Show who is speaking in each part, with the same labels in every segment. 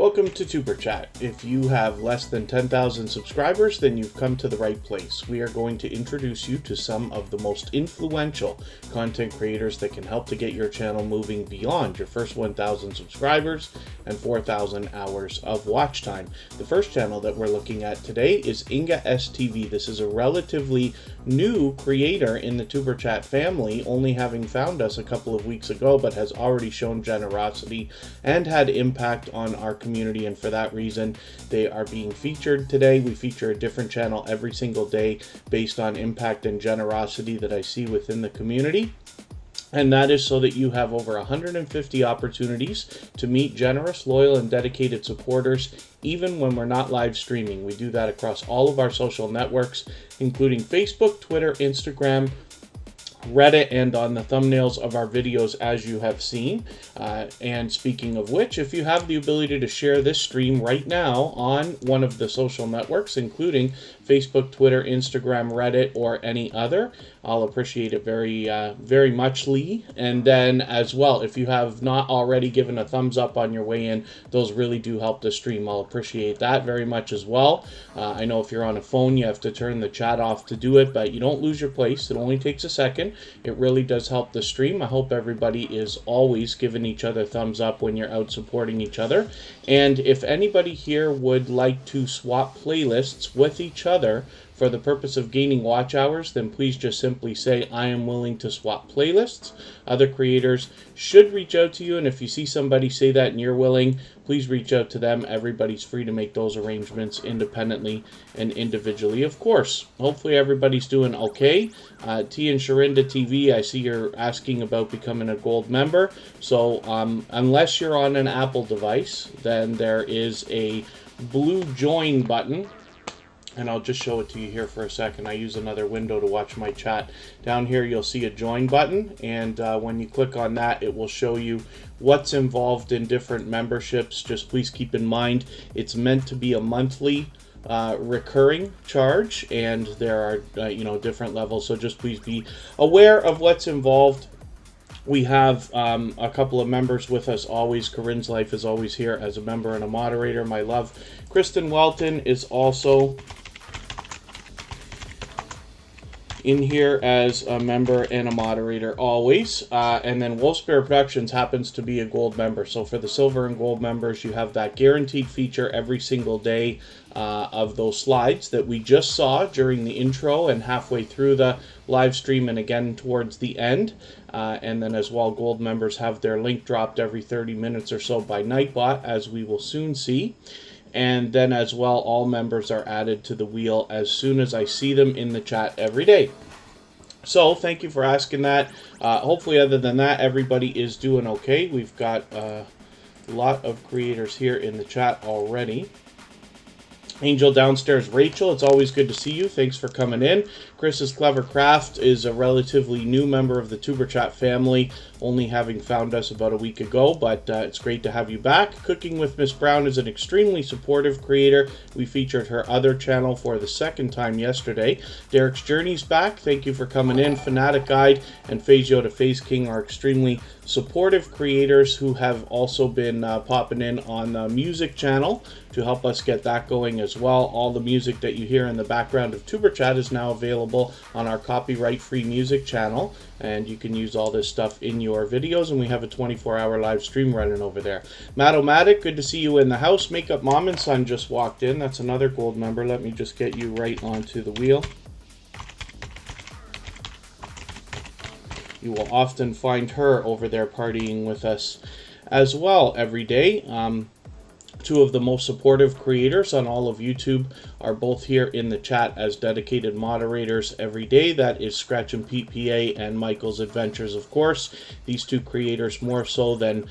Speaker 1: Welcome to Superchat. If you have less than 10,000 subscribers, then you've come to the right place. We are going to introduce you to some of the most influential content creators that can help to get your channel moving beyond your first 1,000 subscribers and 4,000 hours of watch time. The first channel that we're looking at today is Inga STV. This is a relatively new creator in the Superchat family, only having found us a couple of weeks ago, but has already shown generosity and had impact on our community, and for that reason they are being featured today. We feature a different channel every single day based on impact and generosity that I see within the community. And that is so that you have over 150 opportunities to meet generous, loyal, and dedicated supporters, even when we're not live streaming. We do that across all of our social networks, including Facebook, Twitter, Instagram, Reddit, and on the thumbnails of our videos, as you have seen. And speaking of which, if you have the ability to share this stream right now on one of the social networks, including Facebook, Twitter, Instagram, Reddit, or any other, I'll appreciate it very much, Lee. And then as well, if you have not already given a thumbs up on your way in, those really do help the stream. I'll appreciate that very much as well. I know if you're on a phone, you have to turn the chat off to do it, but you don't lose your place. It only takes a second. It really does help the stream. I hope everybody is always giving each other thumbs up when you're out supporting each other. And if anybody here would like to swap playlists with each other for the purpose of gaining watch hours, then please just simply say, I am willing to swap playlists. Other creators should reach out to you, and if you see somebody say that and you're willing, please reach out to them. Everybody's free to make those arrangements independently and individually, of course. Hopefully everybody's doing okay. T and Sharona TV, I see you're asking about becoming a gold member. So unless you're on an Apple device, then there is a blue join button. And I'll just show it to you here for a second. I use another window to watch my chat. Down here you'll see a join button, and when you click on that, it will show you what's involved in different memberships. Just please keep in mind it's meant to be a monthly recurring charge, and there are different levels, so just please be aware of what's involved. We have a couple of members with us always. Corinnes Life is always here as a member and a moderator. My love, Kristin Welton, is also in here as a member and a moderator always. And then Wolfspear Productions happens to be a gold member. So for the silver and gold members, you have that guaranteed feature every single day of those slides that we just saw during the intro and halfway through the live stream and again towards the end. And then as well, gold members have their link dropped every 30 minutes or so by Nightbot, as we will soon see. And then as well, all members are added to the wheel as soon as I see them in the chat every day. So thank you for asking that. Hopefully, other than that, everybody is doing okay. We've got a lot of creators here in the chat already. Angel downstairs, Rachel, it's always good to see you. Thanks for coming in. Chris's Clever Craft is a relatively new member of the Superchat family, only having found us about a week ago, but it's great to have you back. Cooking with Miss Brown is an extremely supportive creator. We featured her other channel for the second time yesterday. Derek's Journey's back. Thank you for coming in. Fnatic Guide and phageotofaceking are extremely supportive creators who have also been popping in on the music channel to help us get that going as well. All the music that you hear in the background of Superchat is now available on our copyright-free music channel, and you can use all this stuff in your videos, and we have a 24-hour live stream running over there. Mattomatic, good to see you in the house. MakeUpMomSon just walked in. That's another gold member. Let me just get you right onto the wheel. You will often find her over there partying with us as well every day. Two of the most supportive creators on all of YouTube are both here in the chat as dedicated moderators every day. That is Scratch and Pete PA and Michael's Adventures, of course. These two creators, more so than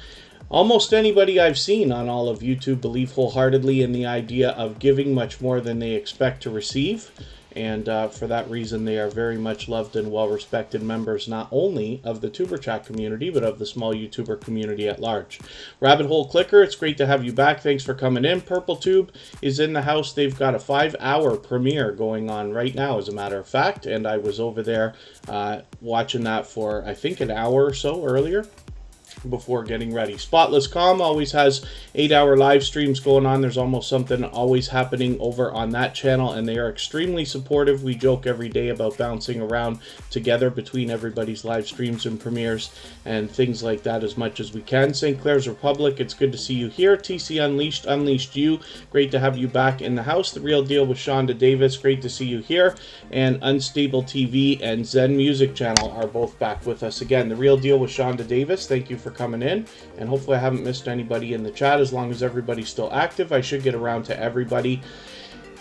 Speaker 1: almost anybody I've seen on all of YouTube, believe wholeheartedly in the idea of giving much more than they expect to receive. And for that reason, they are very much loved and well-respected members, not only of the Superchat community, but of the small YouTuber community at large. Rabbit Hole Clicker, it's great to have you back. Thanks for coming in. Purple Tube is in the house. They've got a 5-hour premiere going on right now, as a matter of fact. And I was over there watching that for, I think, an hour or so earlier. before getting ready. Spotlesscom always has 8-hour live streams going on. There's almost something always happening over on that channel, and they are extremely supportive. We joke every day about bouncing around together between everybody's live streams and premieres and things like that as much as we can. Sinclairs Republic, it's good to see you here. TC Unleashed, Unleashed You, great to have you back in the house. The Real Deal with Shonda Davis, great to see you here. And Unstable TV and Zen Music Channel are both back with us again. The Real Deal with Shonda Davis, thank you for coming in, and hopefully I haven't missed anybody in the chat. As long as everybody's still active, I should get around to everybody.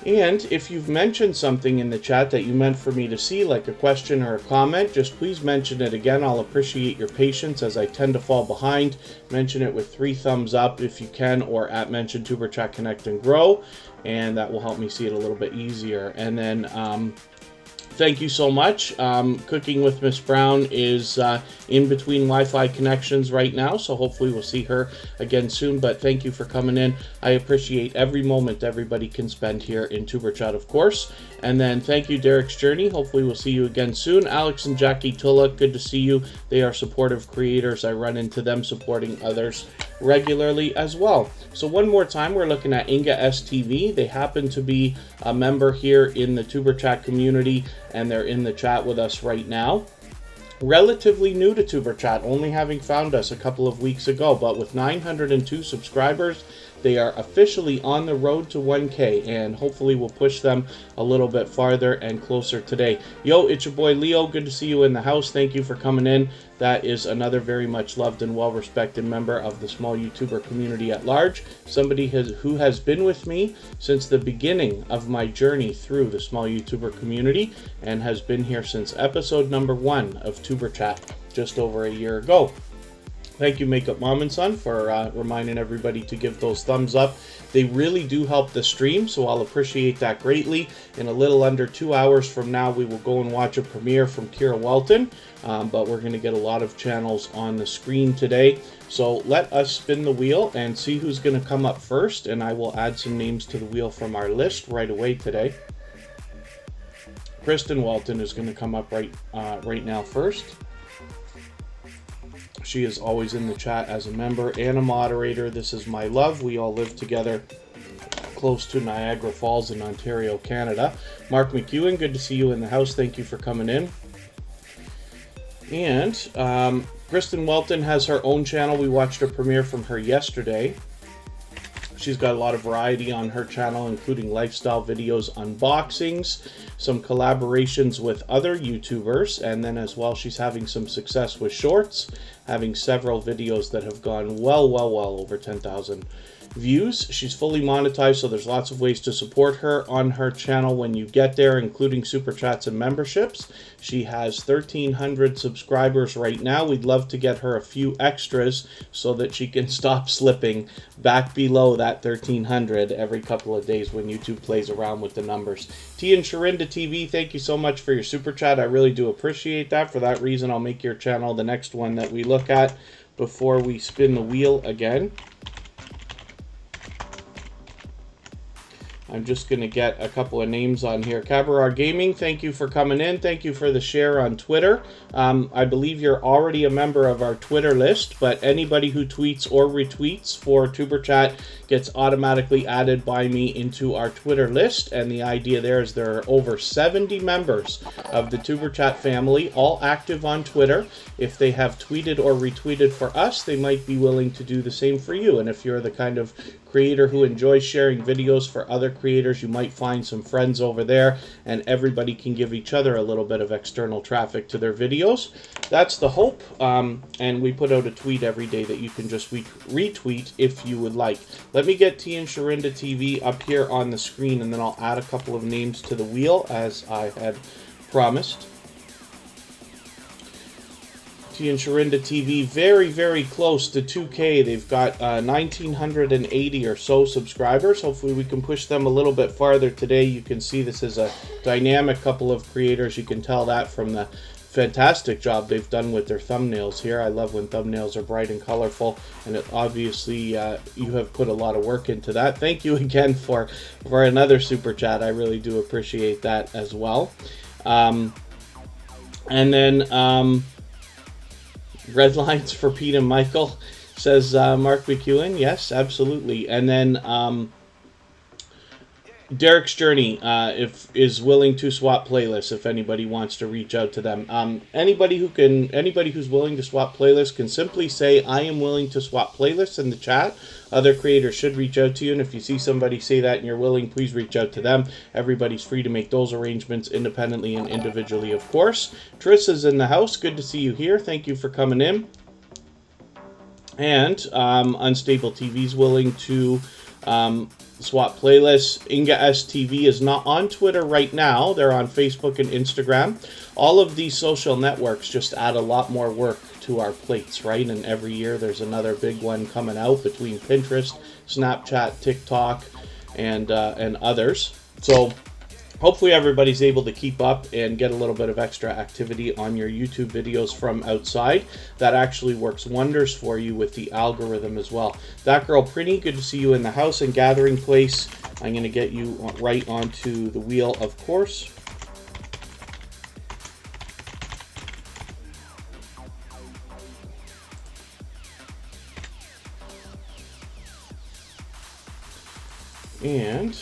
Speaker 1: And if you've mentioned something in the chat that you meant for me to see, like a question or a comment, just please mention it again. I'll appreciate your patience as I tend to fall behind. Mention it with 3 thumbs up if you can, or at mention Superchat Connect and Grow, and that will help me see it a little bit easier. And then thank you so much. Cooking with Miss Brown is in between Wi-Fi connections right now, so hopefully we'll see her again soon. But thank you for coming in. I appreciate every moment everybody can spend here in Tuber Chat, of course. And then thank you, Derek's Journey. Hopefully we'll see you again soon. Alex and Jackie Tulloch, good to see you. They are supportive creators. I run into them supporting others regularly as well. So one more time, we're looking at Inga STV. They happen to be a member here in the Tuber Chat community, and they're in the chat with us right now. Relatively new to Tuber Chat, only having found us a couple of weeks ago, but with 902 subscribers, they are officially on the road to 1K, and hopefully we'll push them a little bit farther and closer today. Yo, it's your boy Leo. Good to see you in the house. Thank you for coming in. That is another very much loved and well-respected member of the small YouTuber community at large. Somebody who has been with me since the beginning of my journey through the small YouTuber community, and has been here since episode number 1 of Tuber Chat just over a year ago. Thank you, MakeUpMomSon, for reminding everybody to give those thumbs up. They really do help the stream, so I'll appreciate that greatly. In a little under 2 hours from now, we will go and watch a premiere from Kristin Welton, but we're going to get a lot of channels on the screen today. So let us spin the wheel and see who's going to come up first, and I will add some names to the wheel from our list right away today. Kristin Welton is going to come up right now first. She is always in the chat as a member and a moderator. This is my love. We all live together close to Niagara Falls in Ontario, Canada. Mark McEwen, good to see you in the house. Thank you for coming in. And Kristin Welton has her own channel. We watched a premiere from her yesterday. She's got a lot of variety on her channel, including lifestyle videos, unboxings, some collaborations with other YouTubers, and then as well she's having some success with shorts, having several videos that have gone well over 10,000 views. She's fully monetized, so there's lots of ways to support her on her channel when you get there, including super chats and memberships. She has 1,300 subscribers right now. We'd love to get her a few extras so that she can stop slipping back below that 1,300 every couple of days when YouTube plays around with the numbers. T and Sharona TV, thank you so much for your super chat. I really do appreciate that. For that reason, I'll make your channel the next one that we look at before we spin the wheel again. I'm just going to get a couple of names on here. Cabarar Gaming, thank you for coming in. Thank you for the share on Twitter. I believe you're already a member of our Twitter list, but anybody who tweets or retweets for Tuber Chat gets automatically added by me into our Twitter list. And the idea there is there are over 70 members of the Tuber Chat family, all active on Twitter. If they have tweeted or retweeted for us, they might be willing to do the same for you. And if you're the kind of creator who enjoys sharing videos for other creators, you might find some friends over there, and everybody can give each other a little bit of external traffic to their videos. That's the hope, and we put out a tweet every day that you can just retweet if you would like. Let me get T and Sharona TV up here on the screen, and then I'll add a couple of names to the wheel as I had promised. T and Sharona TV, very close to 2K. They've got 1,980 or so subscribers. Hopefully we can push them a little bit farther today. You can see this is a dynamic couple of creators. You can tell that from the fantastic job they've done with their thumbnails here. I love when thumbnails are bright and colorful, and it obviously you have put a lot of work into that. Thank you again for another super chat. I really do appreciate that as well. And then Red lines for Pete and Michael, says Mark McEwen. Yes, absolutely. And then Derek's Journey is willing to swap playlists if anybody wants to reach out to them. Anybody who's willing to swap playlists can simply say I am willing to swap playlists in the chat. Other creators should reach out to you, and if you see somebody say that and you're willing, please reach out to them. Everybody's free to make those arrangements independently and individually, of course. Triss is in the house. Good to see you here. Thank you for coming in. And Unstable TV's willing to swap playlists. Inga STV is not on Twitter right now. They're on Facebook and Instagram. All of these social networks just add a lot more work to our plates, right? And every year there's another big one coming out between Pinterest, Snapchat, TikTok, and others. So hopefully everybody's able to keep up and get a little bit of extra activity on your YouTube videos from outside. That actually works wonders for you with the algorithm as well. That girl Prinny, good to see you in the house and gathering place. I'm going to get you right onto the wheel, of course. And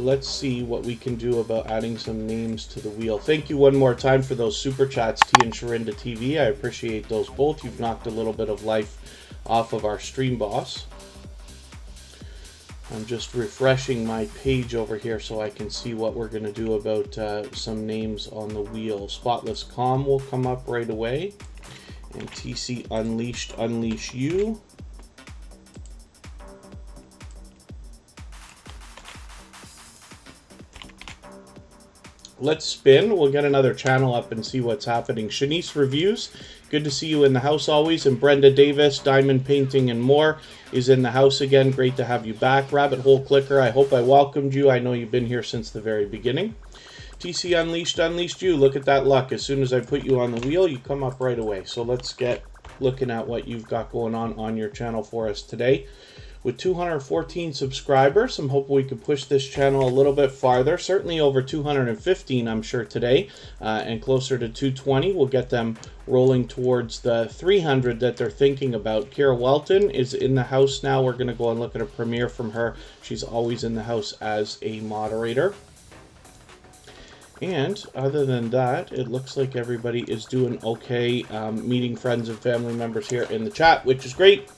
Speaker 1: let's see what we can do about adding some names to the wheel. Thank you one more time for those super chats, T and Sharona TV. I appreciate those both. You've knocked a little bit of life off of our stream boss. I'm just refreshing my page over here so I can see what we're going to do about some names on the wheel. spotlesscom will come up right away. And TC Unleashed, Unleash You. Let's spin. We'll get another channel up and see what's happening. Shanice Reviews, good to see you in the house always. And Brenda Davis, Diamond Painting and More, is in the house again. Great to have you back. Rabbit Hole Clicker, I hope I welcomed you. I know you've been here since the very beginning. TC Unleashed, Unleashed You. Look at that luck. As soon as I put you on the wheel, you come up right away. So let's get looking at what you've got going on your channel for us today. With 214 subscribers, I'm hoping we can push this channel a little bit farther. Certainly over 215, I'm sure, today. And closer to 220. We'll get them rolling towards the 300 that they're thinking about. Kira Welton is in the house now. We're going to go and look at a premiere from her. She's always in the house as a moderator. And other than that, it looks like everybody is doing okay, meeting friends and family members here in the chat, which is great.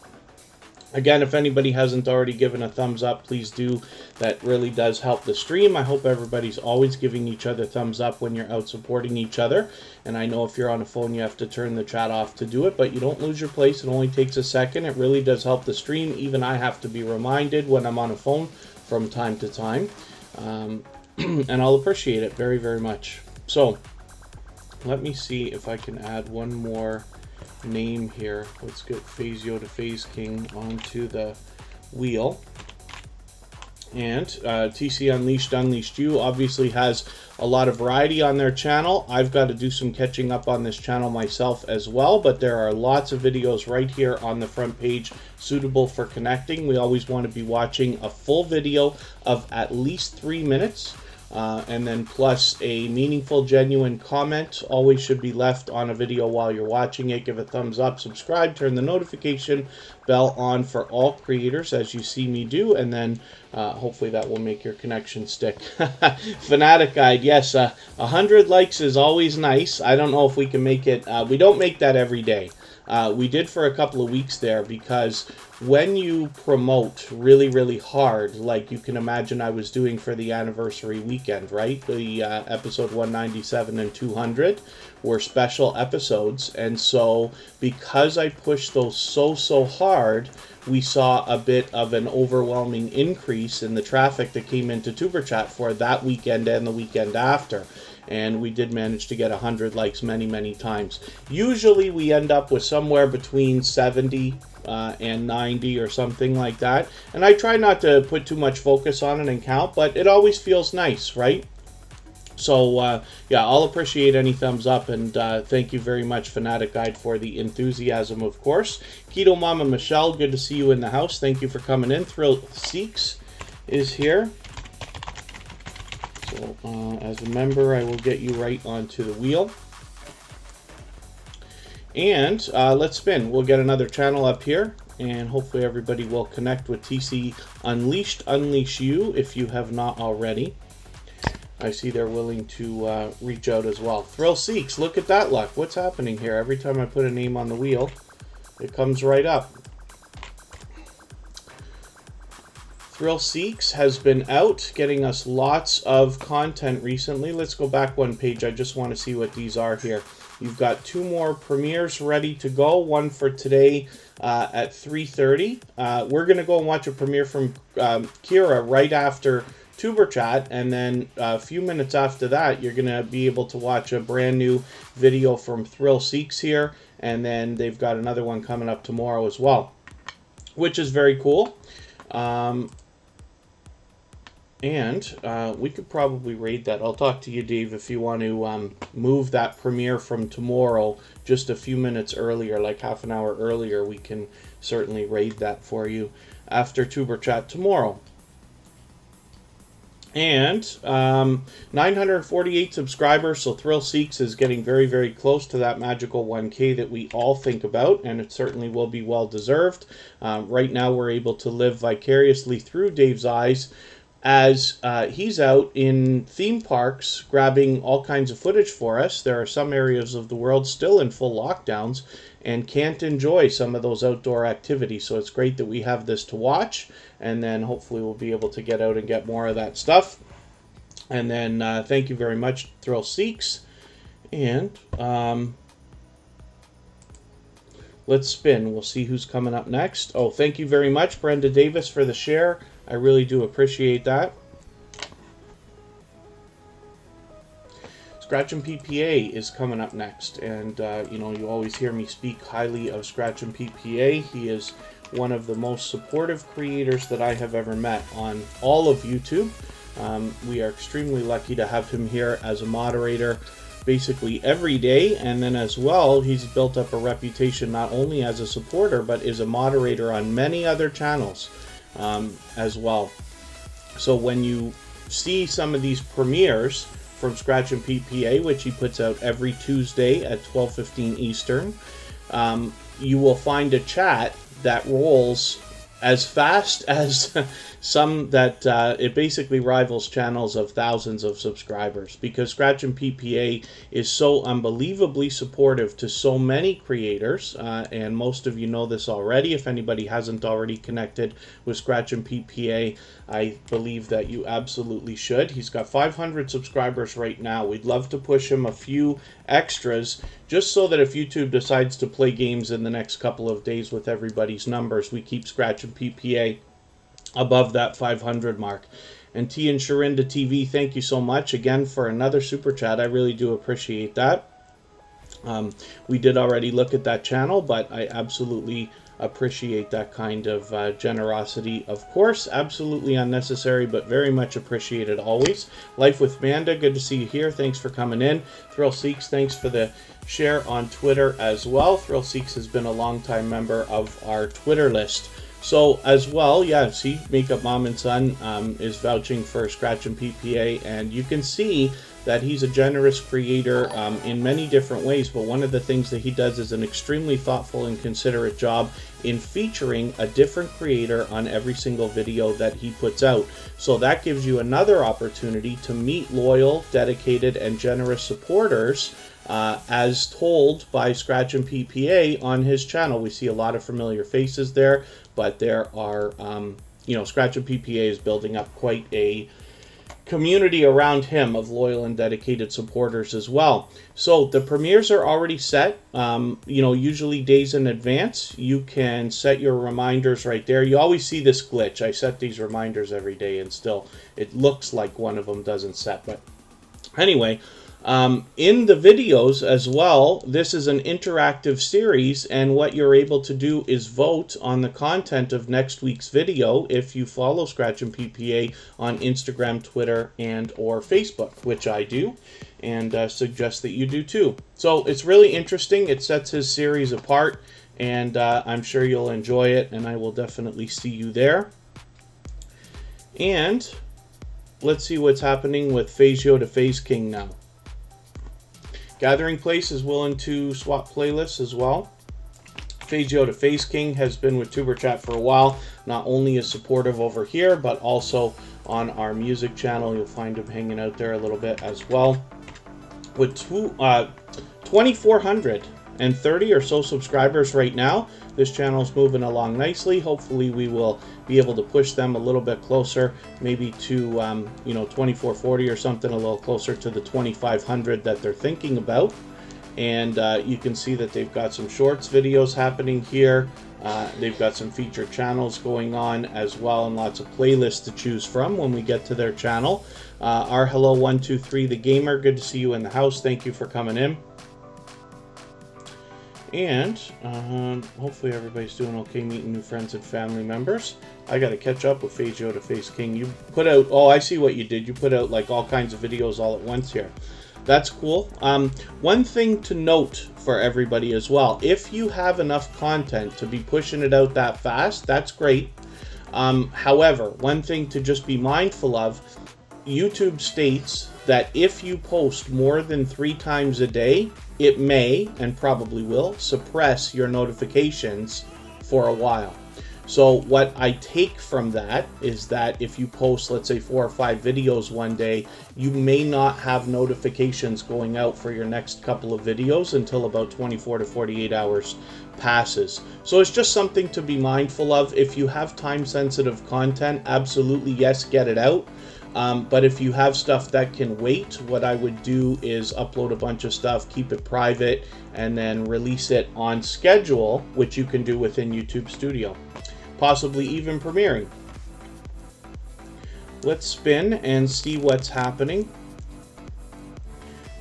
Speaker 1: Again, if anybody hasn't already given a thumbs up, please do. That really does help the stream. I hope everybody's always giving each other thumbs up when you're out supporting each other. And I know if you're on a phone, you have to turn the chat off to do it, but you don't lose your place. It only takes a second. It really does help the stream. Even I have to be reminded when I'm on a phone from time to time. And I'll appreciate it very, very much. So let me see if I can add one more name here. Let's get phageotofaceking onto the wheel. And TC Unleashed You obviously has a lot of variety on their channel. I've got to do some catching up on this channel myself as well, but there are lots of videos right here on the front page suitable for connecting. We always want to be watching a full video of at least 3 minutes. And then plus a meaningful, genuine comment always should be left on a video while you're watching it. Give a thumbs up, subscribe, turn the notification bell on for all creators as you see me do, and then hopefully that will make your connection stick. Fnatic Guide, yes, 100 likes is always nice. I don't know if we can make it, we don't make that every day. We did for a couple of weeks there because when you promote really, really hard, like you can imagine I was doing for the anniversary weekend, right? The episode 197 and 200 were special episodes. And so because I pushed those so hard, we saw a bit of an overwhelming increase in the traffic that came into Superchat for that weekend and the weekend after. And we did manage to get 100 likes many times. Usually we end up with somewhere between 70 and 90 or something like that. And I try not to put too much focus on it and count, but it always feels nice, right? So, yeah, I'll appreciate any thumbs up, and thank you very much, Fnatic Guide, for the enthusiasm, of course. Keto Mama Michelle, good to see you in the house. Thank you for coming in. Thrill Seeks is here. So, as a member, I will get you right onto the wheel. And let's spin. We'll get another channel up here, and hopefully everybody will connect with TC Unleashed. Unleash you if you have not already. I see they're willing to reach out as well. Thrill Seeks, look at that luck. What's happening here? Every time I put a name on the wheel, it comes right up. Thrill Seeks has been out getting us lots of content recently. Let's go back one page. I just want to see what these are here. You've got 2 more premieres ready to go. One for today at 3:30. We're going to go and watch a premiere from Kira right after Superchat, and then a few minutes after that, you're going to be able to watch a brand new video from Thrill Seeks here, and then they've got another one coming up tomorrow as well, which is very cool. And we could probably raid that. I'll talk to you, Dave, if you want to move that premiere from tomorrow just a few minutes earlier, like half an hour earlier. We can certainly raid that for you after Tuber Chat tomorrow. And 948 subscribers, so Thrill Seeks is getting very, very close to that magical 1K that we all think about, and it certainly will be well deserved. Right now we're able to live vicariously through Dave's eyes as he's out in theme parks grabbing all kinds of footage for us. There are some areas of the world still in full lockdowns and can't enjoy some of those outdoor activities. So it's great that we have this to watch, and then hopefully we'll be able to get out and get more of that stuff. And then thank you very much, Thrill Seeks. And let's spin. We'll see who's coming up next. Oh, thank you very much, Brenda Davis, for the share. I really do appreciate that. Scratch and PPA is coming up next, and you know, you always hear me speak highly of Scratch and PPA. He is one of the most supportive creators that I have ever met on all of YouTube. We are extremely lucky to have him here as a moderator basically every day, and then as well, he's built up a reputation not only as a supporter, but is a moderator on many other channels as well. So when you see some of these premieres from Scratch and PPA, which he puts out every Tuesday at 12:15 Eastern, you will find a chat that rolls as fast as some that it basically rivals channels of thousands of subscribers, because Scratch and PPA is so unbelievably supportive to so many creators, and most of you know this already. If anybody hasn't already connected with Scratch and PPA, I believe that you absolutely should. He's got 500 subscribers right now. We'd love to push him a few extras, just so that if YouTube decides to play games in the next couple of days with everybody's numbers, we keep Scratch and PPA above that 500 mark. And T and Sharona TV, thank you so much again for another super chat. I really do appreciate that. We did already look at that channel, but I absolutely appreciate that kind of generosity. Of course, absolutely unnecessary, but very much appreciated always. Life with Manda, good to see you here. Thanks for coming in. Thrill Seeks, thanks for the share on Twitter as well. Thrill Seeks has been a longtime member of our Twitter list. So as well, yeah, see, MakeUpMomSon is vouching for Scratch and PPA, and you can see that he's a generous creator in many different ways, but one of the things that he does is an extremely thoughtful and considerate job in featuring a different creator on every single video that he puts out. So that gives you another opportunity to meet loyal, dedicated, and generous supporters as told by Scratch and PPA on his channel. We see a lot of familiar faces there, but there are, you know, Scratch and PPA is building up quite a community around him of loyal and dedicated supporters as well. So the premieres are already set, you know, usually days in advance. You can set your reminders right there. You always see this glitch. I set these reminders every day and still it looks like one of them doesn't set. But anyway, in the videos as well, this is an interactive series, and what you're able to do is vote on the content of next week's video if you follow Scratch and PPA on Instagram, Twitter, and or Facebook, which I do, and suggest that you do too. So it's really interesting. It sets his series apart, and I'm sure you'll enjoy it, and I will definitely see you there. And let's see what's happening with phageotofaceking now. Gathering Place is willing to swap playlists as well. phageotofaceking has been with Tuber Chat for a while. Not only is supportive over here, but also on our music channel. You'll find him hanging out there a little bit as well. With 2,430 or so subscribers right now, this channel is moving along nicely. Hopefully we will be able to push them a little bit closer, maybe to 2,440 or something, a little closer to the 2,500 that they're thinking about. And you can see that they've got some shorts videos happening here. They've got some featured channels going on as well, and lots of playlists to choose from when we get to their channel. Our Hello 123 the Gamer, good to see you in the house. Thank you for coming in. And hopefully everybody's doing okay, meeting new friends and family members. I got to catch up with phageotofaceking. You put out, oh, I see what you did. You put out like all kinds of videos all at once here. That's cool. One thing to note for everybody as well, if you have enough content to be pushing it out that fast, that's great. However, one thing to just be mindful of, YouTube states that if you post more than 3 times a day, it may, and probably will, suppress your notifications for a while. So what I take from that is that if you post, let's say 4 or 5 videos one day, you may not have notifications going out for your next couple of videos until about 24 to 48 hours passes. So it's just something to be mindful of. If you have time-sensitive content, absolutely, yes, get it out. But if you have stuff that can wait, what I would do is upload a bunch of stuff, keep it private, and then release it on schedule, which you can do within YouTube Studio. Possibly even premiering. Let's spin and see what's happening.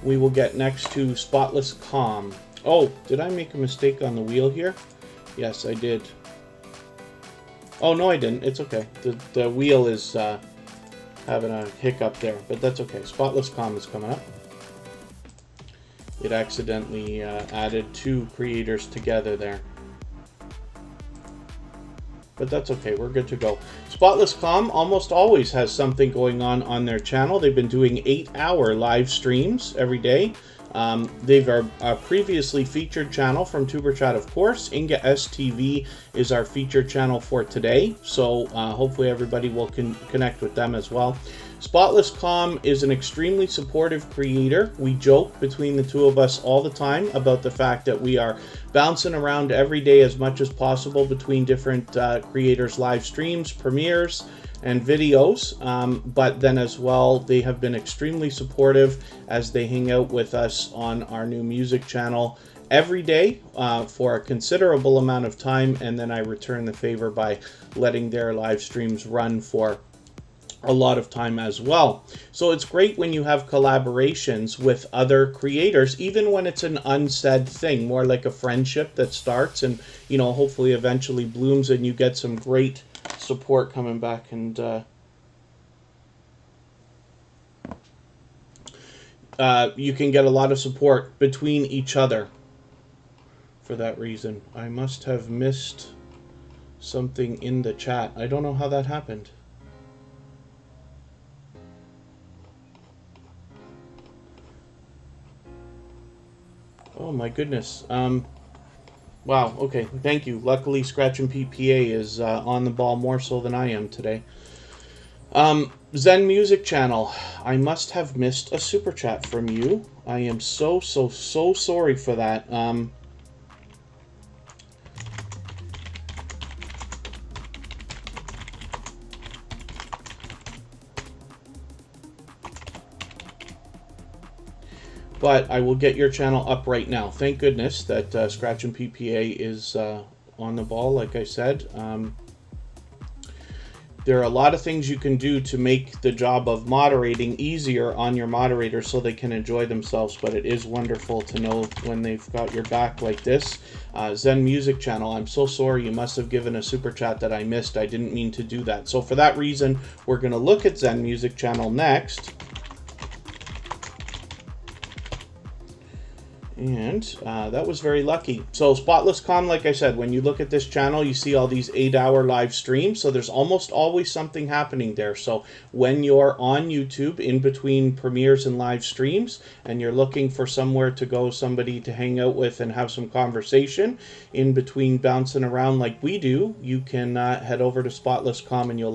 Speaker 1: We will get next to spotlesscom. Oh, did I make a mistake on the wheel here? Yes, I did. Oh, no, I didn't. It's okay. The wheel is having a hiccup there, but that's okay. spotlesscom is coming up. It accidentally added 2 creators together there. But that's okay, we're good to go. spotlesscom almost always has something going on their channel. They've been doing 8-hour live streams every day. They've a previously featured channel from Tuber Chat, of course. Inga STV is our featured channel for today, so hopefully everybody will connect with them as well. spotlesscom is an extremely supportive creator. We joke between the two of us all the time about the fact that we are bouncing around every day as much as possible between different creators' live streams, premieres, and videos, but then as well they have been extremely supportive as they hang out with us on our new music channel every day for a considerable amount of time, and then I return the favor by letting their live streams run for a lot of time as well. So it's great when you have collaborations with other creators, even when it's an unsaid thing, more like a friendship that starts and, you know, hopefully eventually blooms and you get some great support coming back. And you can get a lot of support between each other for that reason. I must have missed something in the chat. I don't know how that happened. Oh my goodness. Wow, okay, thank you. Luckily, Scratch and PPA is on the ball more so than I am today. Zen Music Channel. I must have missed a super chat from you. I am so sorry for that. But I will get your channel up right now. Thank goodness that Scratch and PPA is on the ball, like I said. There are a lot of things you can do to make the job of moderating easier on your moderators so they can enjoy themselves, but it is wonderful to know when they've got your back like this. Zen Music Channel, I'm so sorry, you must have given a super chat that I missed. I didn't mean to do that. So for that reason, we're going to look at Zen Music Channel next. And that was very lucky. So spotlesscom, like I said, when you look at this channel, you see all these 8-hour live streams. So there's almost always something happening there. So when you're on YouTube in between premieres and live streams, and you're looking for somewhere to go, somebody to hang out with and have some conversation in between bouncing around like we do, you can head over to spotlesscom, and you'll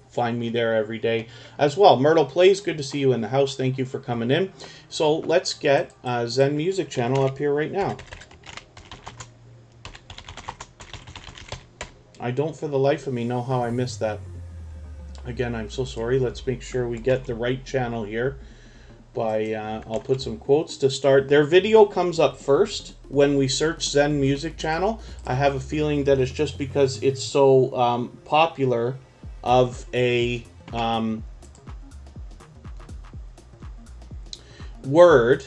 Speaker 1: find me there every day as well. Myrtle Plays, good to see you in the house. Thank you for coming in. So let's get Zen Music Channel up here right now. I don't for the life of me know how I missed that. Again, I'm so sorry. Let's make sure we get the right channel here. I'll put some quotes to start. Their video comes up first when we search Zen Music Channel. I have a feeling that it's just because it's so popular of a word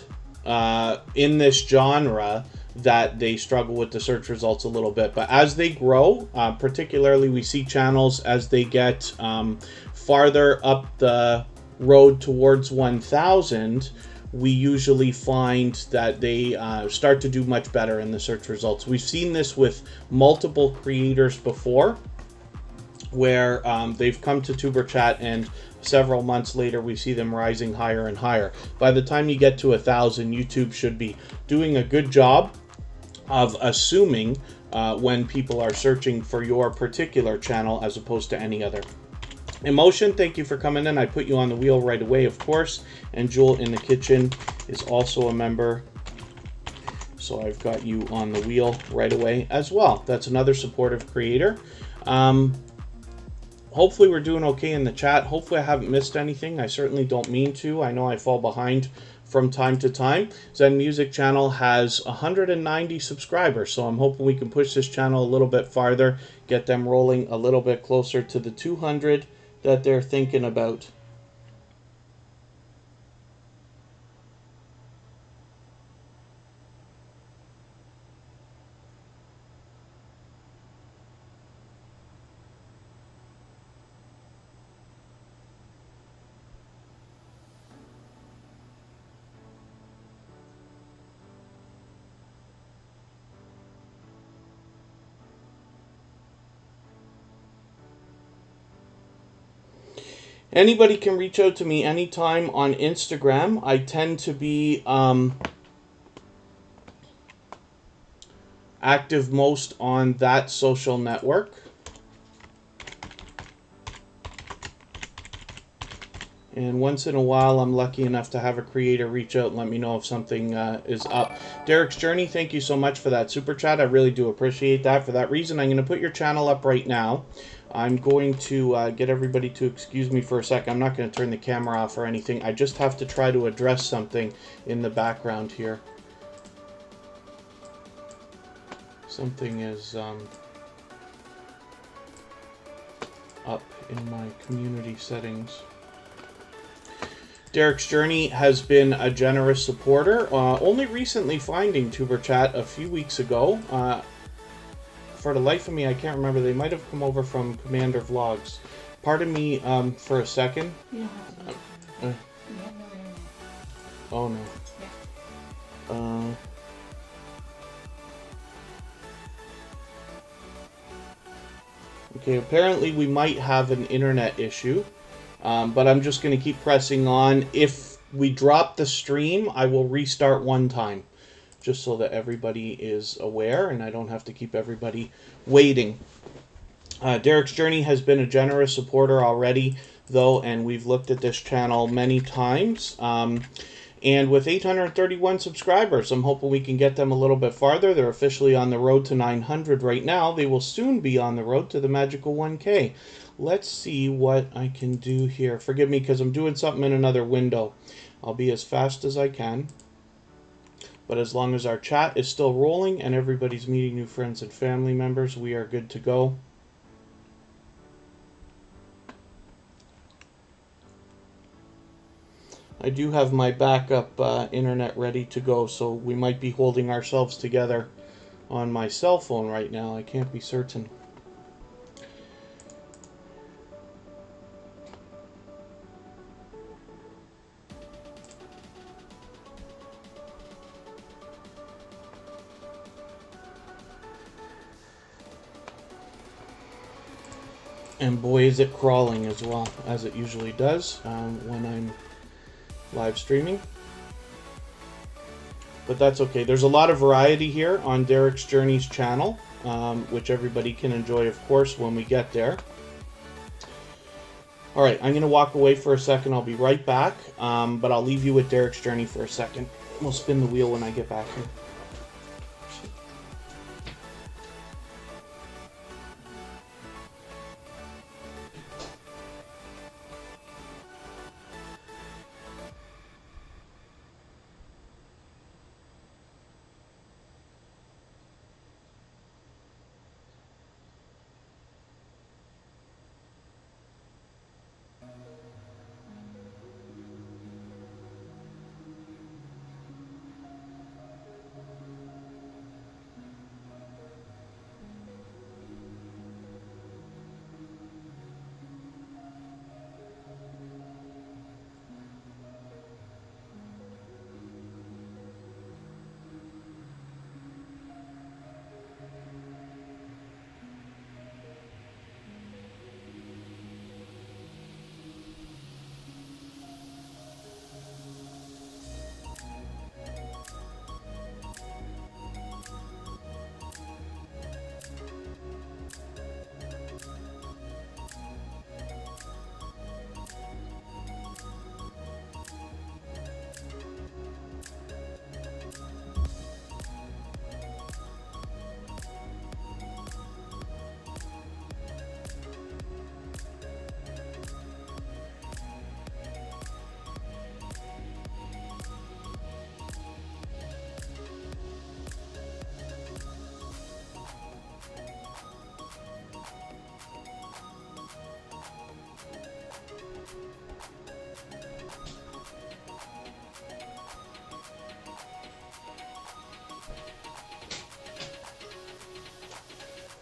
Speaker 1: in this genre that they struggle with the search results a little bit. But as they grow, particularly we see channels as they get farther up the road towards 1,000, we usually find that they start to do much better in the search results. We've seen this with multiple creators before, where they've come to Tuber Chat, and several months later we see them rising higher and higher. By the time you get to 1,000, YouTube should be doing a good job of assuming when people are searching for your particular channel as opposed to any other. Emotion, thank you for coming in. I put you on the wheel right away, of course. And Jewel in the Kitchen is also a member, so I've got you on the wheel right away as well. That's another supportive creator. Hopefully we're doing okay in the chat. Hopefully I haven't missed anything. I certainly don't mean to. I know I fall behind from time to time. Zen Music Channel has 190 subscribers, so I'm hoping we can push this channel a little bit farther, get them rolling a little bit closer to the 200 that they're thinking about. Anybody can reach out to me anytime on Instagram. I tend to be active most on that social network. And once in a while, I'm lucky enough to have a creator reach out and let me know if something is up. Derek's Journey, thank you so much for that super chat. I really do appreciate that. For that reason, I'm going to put your channel up right now. I'm going to get everybody to excuse me for a second. I'm not going to turn the camera off or anything. I just have to try to address something in the background here. Something is up in my community settings. Derek's Journey has been a generous supporter, only recently finding Tuber Chat a few weeks ago. For the life of me, I can't remember. They might have come over from Commander Vlogs. Pardon me for a second.
Speaker 2: You don't have to. You have no internet.
Speaker 1: Oh, no.
Speaker 2: Yeah.
Speaker 1: Okay, apparently we might have an internet issue. But I'm just going to keep pressing on. If we drop the stream, I will restart one time, just so that everybody is aware and I don't have to keep everybody waiting. Derek's Journey has been a generous supporter already, though, and we've looked at this channel many times. And with 831 subscribers, I'm hoping we can get them a little bit farther. They're officially on the road to 900 right now. They will soon be on the road to the magical 1K. Let's see what I can do here. Forgive me because I'm doing something in another window. I'll be as fast as I can. But as long as our chat is still rolling and everybody's meeting new friends and family members, we are good to go. I do have my backup internet ready to go, so we might be holding ourselves together on my cell phone right now. I can't be certain. And boy, is it crawling as well, as it usually does when I'm live streaming. But that's okay. There's a lot of variety here on Derek's Journeys channel, which everybody can enjoy, of course, when we get there. All right, I'm going to walk away for a second. I'll be right back, but I'll leave you with Derek's Journey for a second. We'll spin the wheel when I get back here.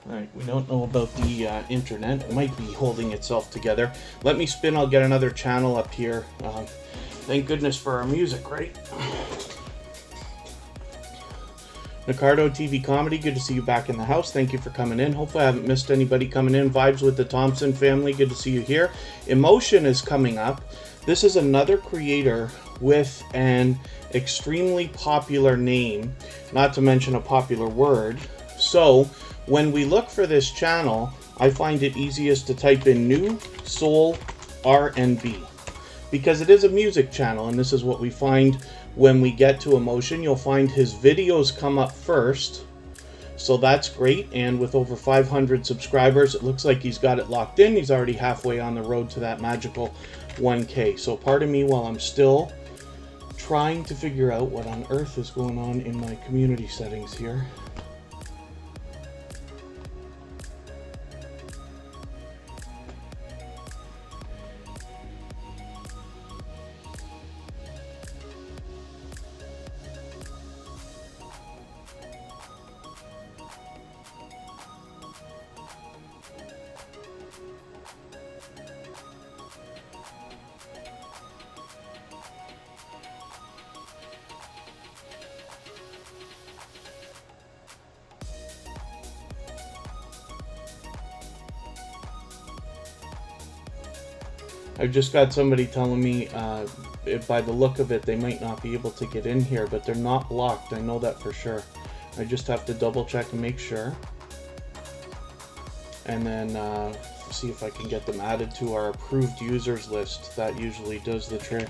Speaker 1: Alright, we don't know about the internet. It might be holding itself together. Let me spin, I'll get another channel up here. Thank goodness for our music, right? Ricardo TV Comedy, good to see you back in the house. Thank you for coming in. Hopefully I haven't missed anybody coming in. Vibes with the Thompson family, good to see you here. Emotion is coming up. This is another creator with an extremely popular name, not to mention a popular word. So when we look for this channel, I find it easiest to type in new soul R&B, because it is a music channel, and this is what we find when we get to Emotion. You'll find his videos come up first, so that's great. And with over 500 subscribers, it looks like he's got it locked in. He's already halfway on the road to that magical 1K. So pardon me while I'm still trying to figure out what on earth is going on in my community settings here. I've just got somebody telling me by the look of it they might not be able to get in here, but they're not blocked. I know that for sure. I just have to double check and make sure, and then see if I can get them added to our approved users list. That usually does the trick.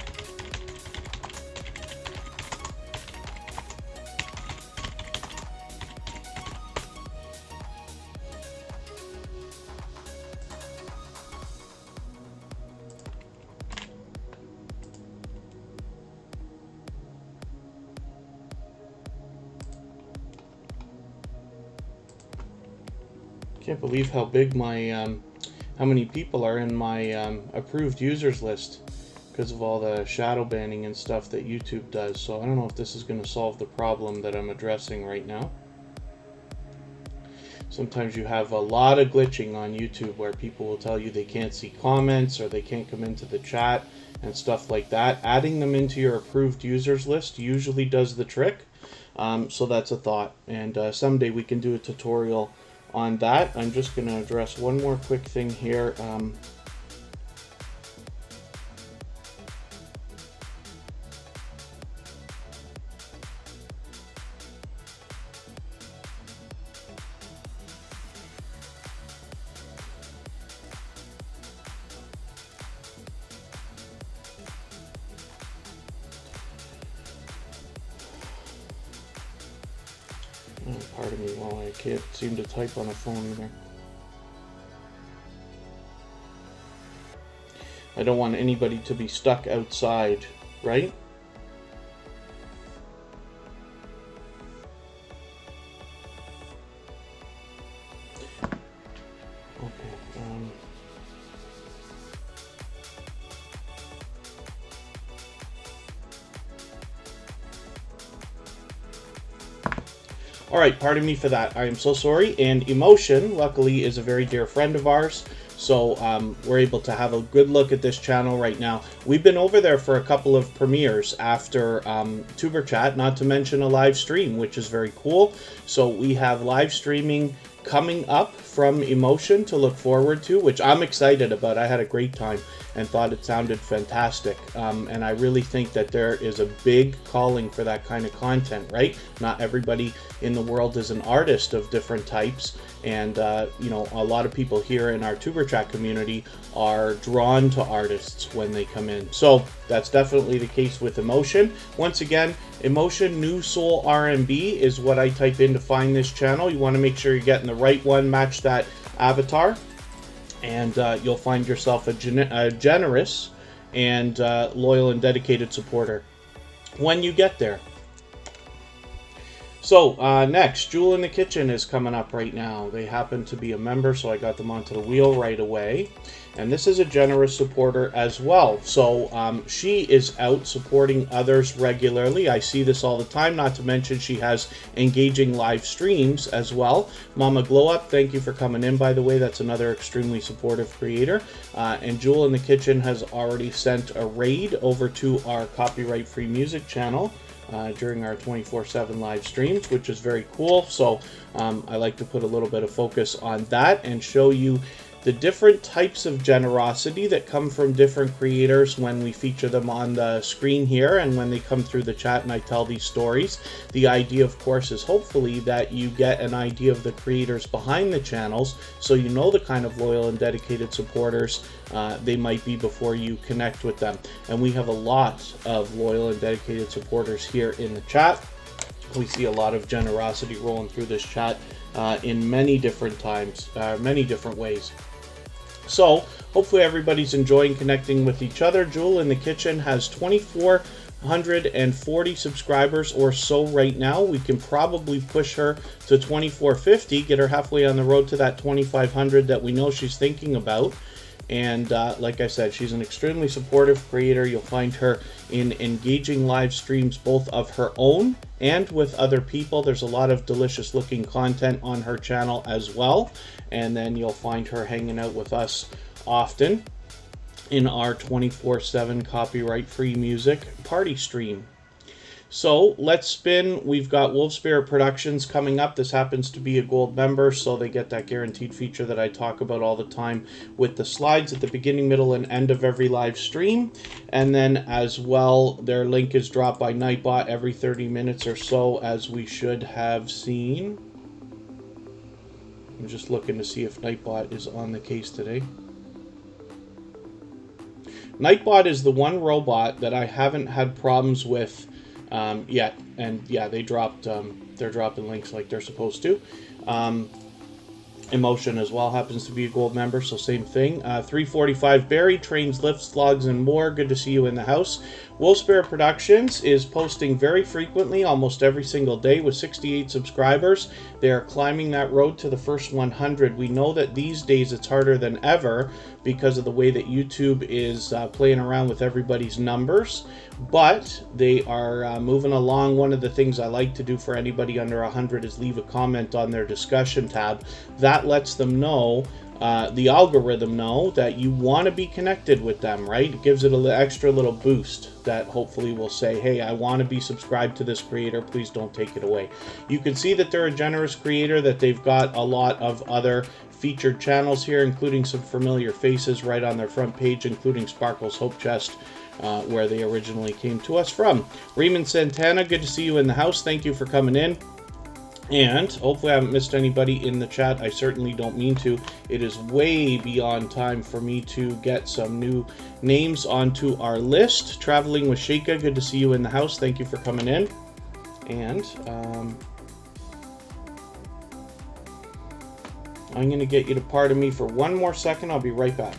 Speaker 1: Can't believe how big my how many people are in my approved users list because of all the shadow banning and stuff that YouTube does. So I don't know if this is going to solve the problem that I'm addressing right now. Sometimes you have a lot of glitching on YouTube where people will tell you they can't see comments or they can't come into the chat and stuff like that. Adding them into your approved users list usually does the trick. So that's a thought, and someday we can do a tutorial on that. I'm just going to address one more quick thing here. Pardon me while I can't seem to type on a phone either. I don't want anybody to be stuck outside, right? All right, pardon me for that. I am so sorry. And Emotion, luckily, is a very dear friend of ours. So we're able to have a good look at this channel right now. We've been over there for a couple of premieres after Superchat, not to mention a live stream, which is very cool. So we have live streaming coming up from Emotion to look forward to, which I'm excited about. I had a great time and thought it sounded fantastic. And I really think that there is a big calling for that kind of content, right? Not everybody in the world is an artist of different types. And, you know, a lot of people here in our Tuber Chat community are drawn to artists when they come in. So that's definitely the case with Emotion. Once again, Emotion New Soul R&B is what I type in to find this channel. You want to make sure you're getting the right one, match that avatar, and you'll find yourself a generous and loyal and dedicated supporter when you get there. So next, Jewel in the Kitchen is coming up right now. They happen to be a member, so I got them onto the wheel right away. And this is a generous supporter as well. So she is out supporting others regularly. I see this all the time, not to mention she has engaging live streams as well. Mama Glow Up, thank you for coming in, by the way. That's another extremely supportive creator. And Jewel in the Kitchen has already sent a raid over to our copyright-free music channel during our 24/7 live streams, which is very cool. So I like to put a little bit of focus on that and show you the different types of generosity that come from different creators when we feature them on the screen here and when they come through the chat and I tell these stories. The idea, of course, is hopefully that you get an idea of the creators behind the channels so you know the kind of loyal and dedicated supporters they might be before you connect with them. And we have a lot of loyal and dedicated supporters here in the chat. We see a lot of generosity rolling through this chat in many different times, many different ways. So hopefully everybody's enjoying connecting with each other. Jewel in the Kitchen has 2,440 subscribers or so right now. We can probably push her to 2,450, get her halfway on the road to that 2,500 that we know she's thinking about. And like I said, she's an extremely supportive creator. You'll find her in engaging live streams, both of her own and with other people. There's a lot of delicious looking content on her channel as well. And then you'll find her hanging out with us often in our 24/7 copyright-free music party stream. So let's spin. We've got Wolf Spirit Productions coming up. This happens to be a gold member, so they get that guaranteed feature that I talk about all the time with the slides at the beginning, middle, and end of every live stream. And then as well, their link is dropped by Nightbot every 30 minutes or so, as we should have seen. I'm just looking to see if Nightbot is on the case today. Nightbot is the one robot that I haven't had problems with yet, and yeah, they dropped they're dropping links like they're supposed to. Emotion as well happens to be a gold member, so same thing. 345 Barry, trains, lifts, logs, and more. Good to see you in the house. Wolf Spirit Productions is posting very frequently, almost every single day, with 68 subscribers. They are climbing that road to the first 100. We know that these days it's harder than ever because of the way that YouTube is playing around with everybody's numbers, but they are moving along. One of the things I like to do for anybody under 100 is leave a comment on their discussion tab. That lets them know the algorithm know that you want to be connected with them, right? It gives it an extra little boost that hopefully will say, hey, I want to be subscribed to this creator, please don't take it away. You can see that they're a generous creator, that they've got a lot of other featured channels here, including some familiar faces right on their front page, including Sparkle's Hope Chest, where they originally came to us from. Raymond Santana, good to see you in the house. Thank you for coming in. And hopefully I haven't missed anybody in the chat. I certainly don't mean to. It is way beyond time for me to get some new names onto our list. Traveling with Sheikah, good to see you in the house. Thank you for coming in. And I'm going to get you to pardon me for one more second. I'll be right back.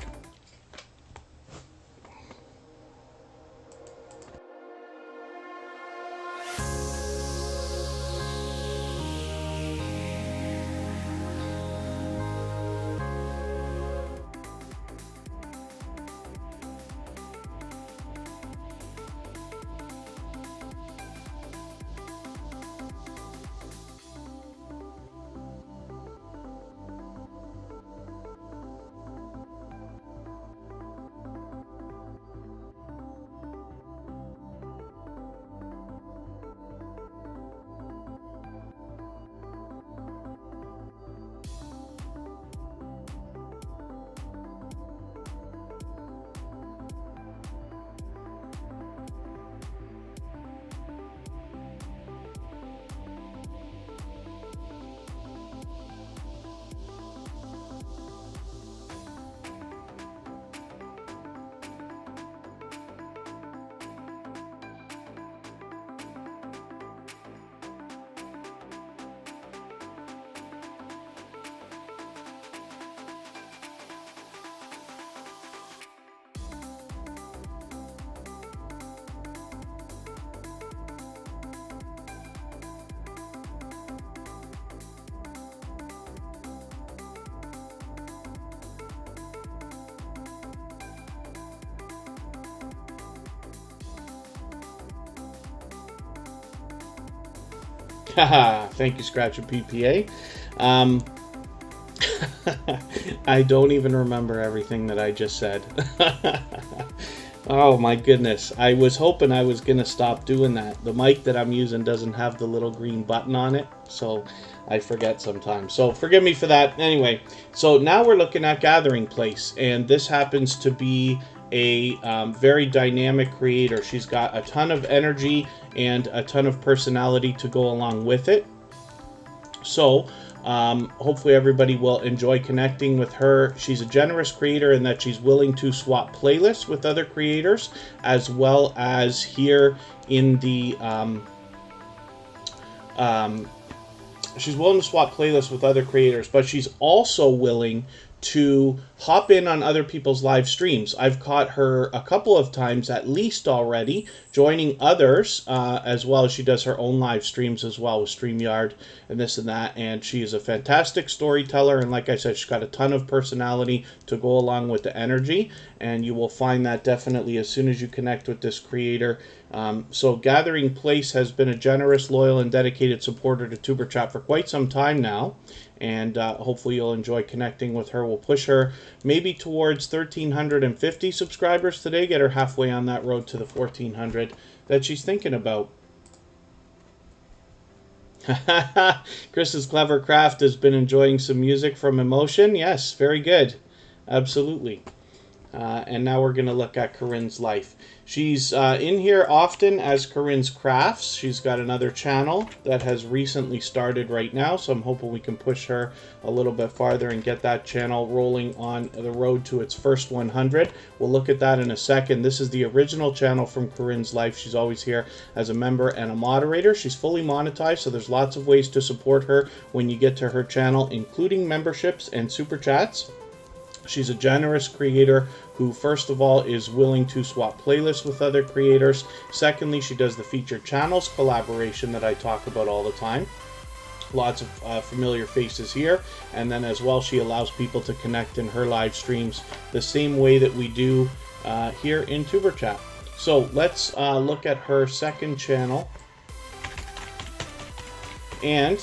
Speaker 1: Haha, thank you, Scratch and PPA. I don't even remember everything that I just said. Oh my goodness. I was hoping I was going to stop doing that. The mic that I'm using doesn't have the little green button on it, so I forget sometimes. So forgive me for that. Anyway, so now we're looking at Gathering Place, and this happens to be a very dynamic creator. She's got a ton of energy and a ton of personality to go along with it. So hopefully everybody will enjoy connecting with her. She's a generous creator in that she's willing to swap playlists with other creators, as well as here in the she's willing to swap playlists with other creators, but she's also willing to hop in on other people's live streams. I've caught her a couple of times at least already, joining others, as well as she does her own live streams as well with StreamYard and this and that. And she is a fantastic storyteller, and like I said, she's got a ton of personality to go along with the energy, and you will find that definitely as soon as you connect with this creator. So Gathering Place has been a generous, loyal, and dedicated supporter to Tuber Chat for quite some time now, and hopefully you'll enjoy connecting with her. We'll push her maybe towards 1,350 subscribers today, get her halfway on that road to the 1,400 that she's thinking about. Chris's Clever Craft has been enjoying some music from Emotion. Yes, very good. Absolutely. And now we're going to look at Corinne's life. She's in here often as Corinnes Crafts. She's got another channel that has recently started right now, so I'm hoping we can push her a little bit farther and get that channel rolling on the road to its first 100. We'll look at that in a second. This is the original channel from Corinne's life. She's always here as a member and a moderator. She's fully monetized, so there's lots of ways to support her when you get to her channel, including memberships and super chats. She's a generous creator who, first of all, is willing to swap playlists with other creators. Secondly, she does the featured channels collaboration that I talk about all the time. Lots of familiar faces here. And then as well, she allows people to connect in her live streams the same way that we do here in Tuber Chat. So let's look at her second channel. And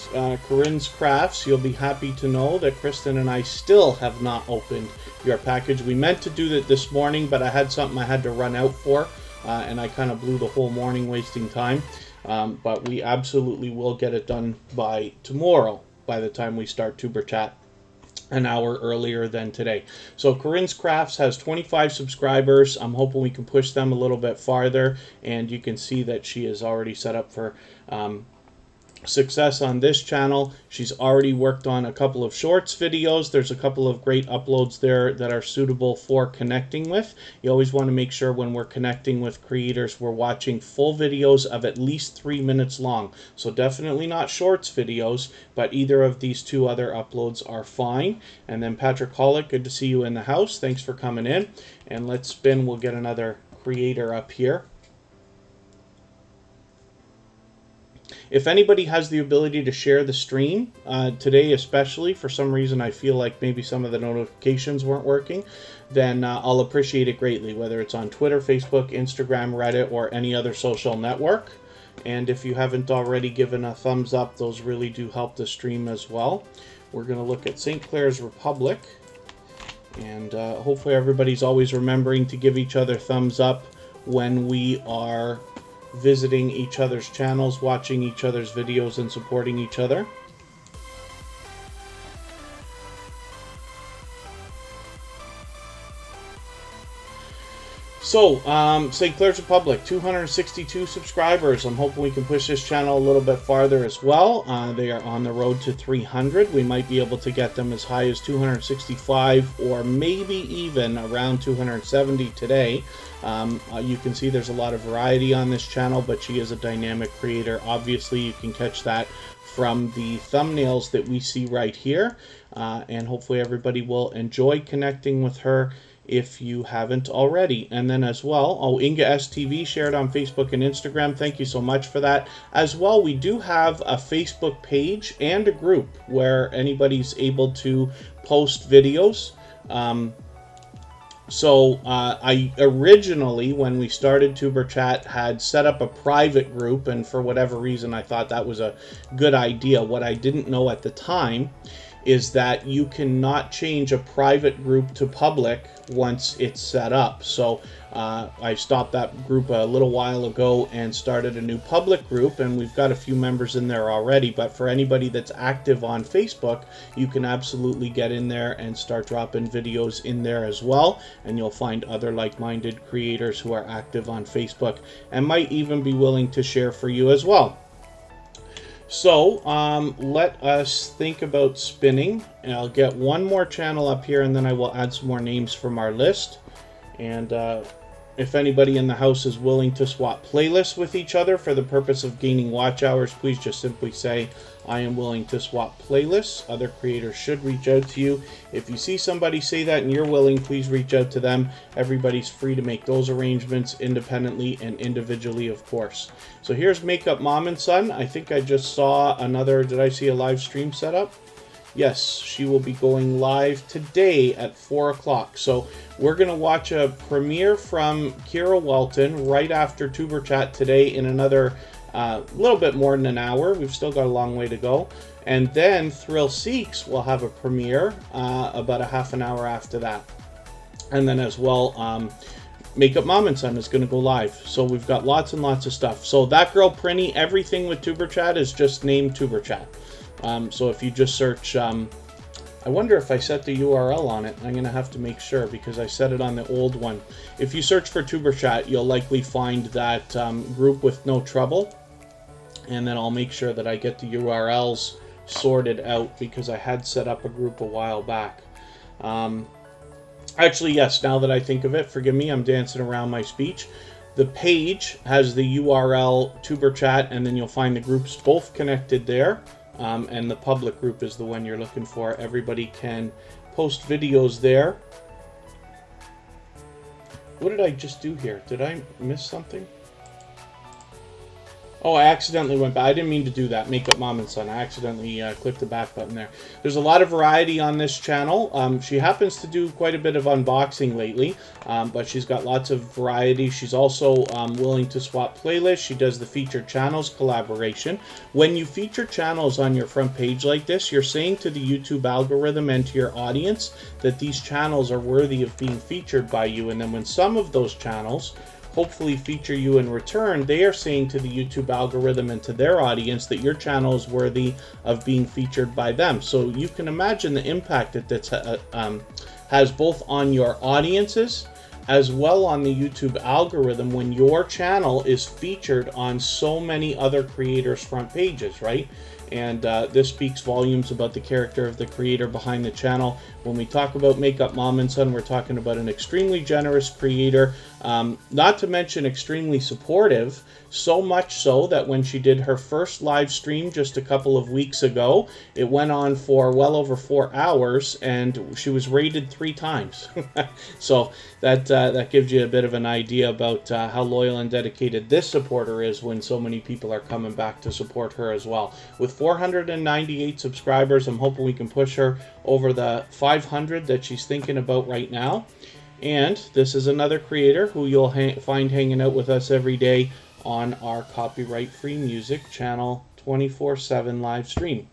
Speaker 1: Corinnes Crafts, you'll be happy to know that Kristin and I still have not opened your package. We meant to do that this morning, but I had something I had to run out for, and I kind of blew the whole morning wasting time. But we absolutely will get it done by tomorrow, by the time we start Tuber Chat, an hour earlier than today. So Corinnes Crafts has 25 subscribers. I'm hoping we can push them a little bit farther, and you can see that she is already set up for success on this channel. She's already worked on a couple of shorts videos. There's a couple of great uploads there that are suitable for connecting with. You always want to make sure when we're connecting with creators, we're watching full videos of at least 3 minutes long. So definitely not shorts videos, but either of these two other uploads are fine. And then Patrick Hollick, good to see you in the house. Thanks for coming in. And let's spin. We'll get another creator up here. If anybody has the ability to share the stream, today especially, for some reason I feel like maybe some of the notifications weren't working, then I'll appreciate it greatly, whether it's on Twitter, Facebook, Instagram, Reddit, or any other social network. And if you haven't already given a thumbs up, those really do help the stream as well. We're going to look at Sinclairs Republic, and hopefully everybody's always remembering to give each other thumbs up when we are visiting each other's channels, watching each other's videos, and supporting each other. So, Sinclairs Republic, 262 subscribers. I'm hoping we can push this channel a little bit farther as well. They are on the road to 300. We might be able to get them as high as 265 or maybe even around 270 today. You can see there's a lot of variety on this channel, but she is a dynamic creator. Obviously, you can catch that from the thumbnails that we see right here. And hopefully everybody will enjoy connecting with her if you haven't already. And then as well, Inga STV shared on Facebook and Instagram. Thank you so much for that. As well, we do have a Facebook page and a group where anybody's able to post videos. I originally, when we started Tuber Chat, had set up a private group, and for whatever reason I thought that was a good idea. What I didn't know at the time is that you cannot change a private group to public once it's set up. So I stopped that group a little while ago and started a new public group, and we've got a few members in there already. But for anybody that's active on Facebook, you can absolutely get in there and start dropping videos in there as well, and you'll find other like-minded creators who are active on Facebook and might even be willing to share for you as well. So let us think about spinning, and I'll get one more channel up here, and then I will add some more names from our list. And if anybody in the house is willing to swap playlists with each other for the purpose of gaining watch hours, please just simply say, I am willing to swap playlists. Other creators should reach out to you. If you see somebody say that and you're willing, please reach out to them. Everybody's free to make those arrangements independently and individually, of course. So here's MakeUpMomSon. I think I just saw another, did I see a live stream set up? Yes, she will be going live today at 4 o'clock. So we're going to watch a premiere from Kristin Welton right after Tuber Chat today in another little bit more than an hour. We've still got a long way to go. And then Thrill Seeks will have a premiere about a half an hour after that. And then as well, MakeUpMomSon is going to go live. So we've got lots and lots of stuff. So that girl Prinny, everything with Tuber Chat is just named Tuber Chat. So if you just search, I wonder if I set the URL on it. I'm going to have to make sure because I set it on the old one. If you search for Tuber Chat, you'll likely find that group with no trouble. And then I'll make sure that I get the URLs sorted out because I had set up a group a while back. Actually, yes, now that I think of it, forgive me, I'm dancing around my speech. The page has the URL Tuber Chat, and then you'll find the groups both connected there. And the public group is the one you're looking for. Everybody can post videos there. What did I just do here? Did I miss something? Oh, I accidentally went back. I didn't mean to do that. MakeUpMomSon. I accidentally clicked the back button there. There's a lot of variety on this channel. She happens to do quite a bit of unboxing lately, but she's got lots of variety. She's also willing to swap playlists. She does the featured channels collaboration. When you feature channels on your front page like this, you're saying to the YouTube algorithm and to your audience that these channels are worthy of being featured by you. And then when some of those channels hopefully feature you in return, they are saying to the YouTube algorithm and to their audience that your channel is worthy of being featured by them. So you can imagine the impact that that has both on your audiences as well on the YouTube algorithm when your channel is featured on so many other creators' front pages, right? And this speaks volumes about the character of the creator behind the channel. When we talk about MakeUpMomSon, we're talking about an extremely generous creator, not to mention extremely supportive, so much so that when she did her first live stream just a couple of weeks ago, it went on for well over 4 hours and she was rated 3 times. So that gives you a bit of an idea about how loyal and dedicated this supporter is when so many people are coming back to support her as well. With 498 subscribers, I'm hoping we can push her over the 500 that she's thinking about right now. And this is another creator who you'll find hanging out with us every day on our copyright-free music channel 24/7 live stream.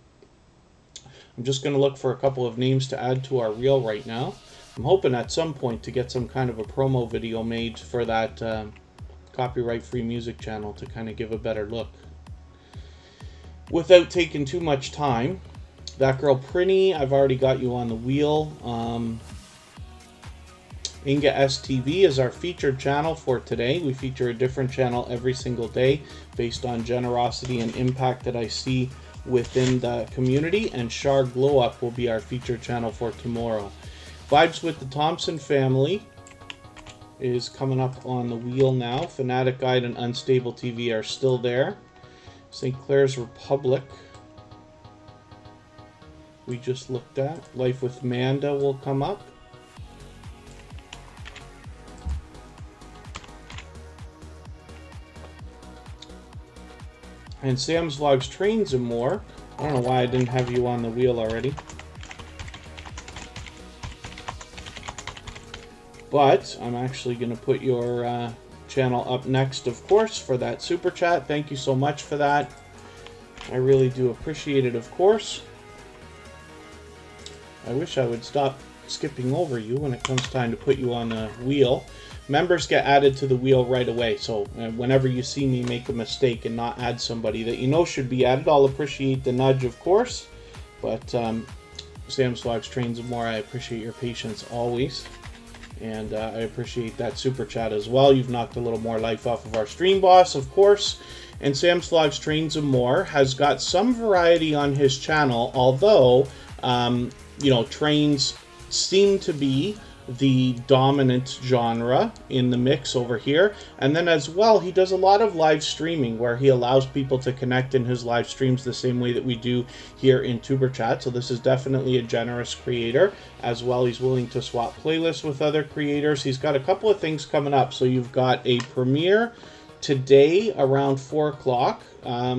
Speaker 1: I'm just going to look for a couple of names to add to our reel right now. I'm hoping at some point to get some kind of a promo video made for that copyright-free music channel to kind of give a better look. Without taking too much time, that girl Prinny, I've already got you on the wheel. Inga STV is our featured channel for today. We feature a different channel every single day based on generosity and impact that I see within the community. And Shar Glow Up will be our featured channel for tomorrow. Vibes with the Thompson family is coming up on the wheel now. Fnatic Guide and Unstable TV are still there. Sinclairs Republic we just looked at. Life with Manda will come up. And Sam's Vlogs Trains and More. I don't know why I didn't have you on the wheel already. But I'm actually going to put your channel up next, of course, for that super chat. Thank you so much for that. I really do appreciate it, of course. I wish I would stop skipping over you when it comes time to put you on the wheel. Members get added to the wheel right away, so whenever you see me make a mistake and not add somebody that you know should be added, I'll appreciate the nudge, of course. But Sam's Vlogs Trains and More, I appreciate your patience always. And I appreciate that super chat as well. You've knocked a little more life off of our stream boss, of course. And Sam's Vlogs Trains and More has got some variety on his channel, although, you know, trains seem to be the dominant genre in the mix over here. And then as well, he does a lot of live streaming where he allows people to connect in his live streams the same way that we do here in Superchat. So this is definitely a generous creator. As well, he's willing to swap playlists with other creators. He's got a couple of things coming up. So you've got a premiere today around 4 o'clock.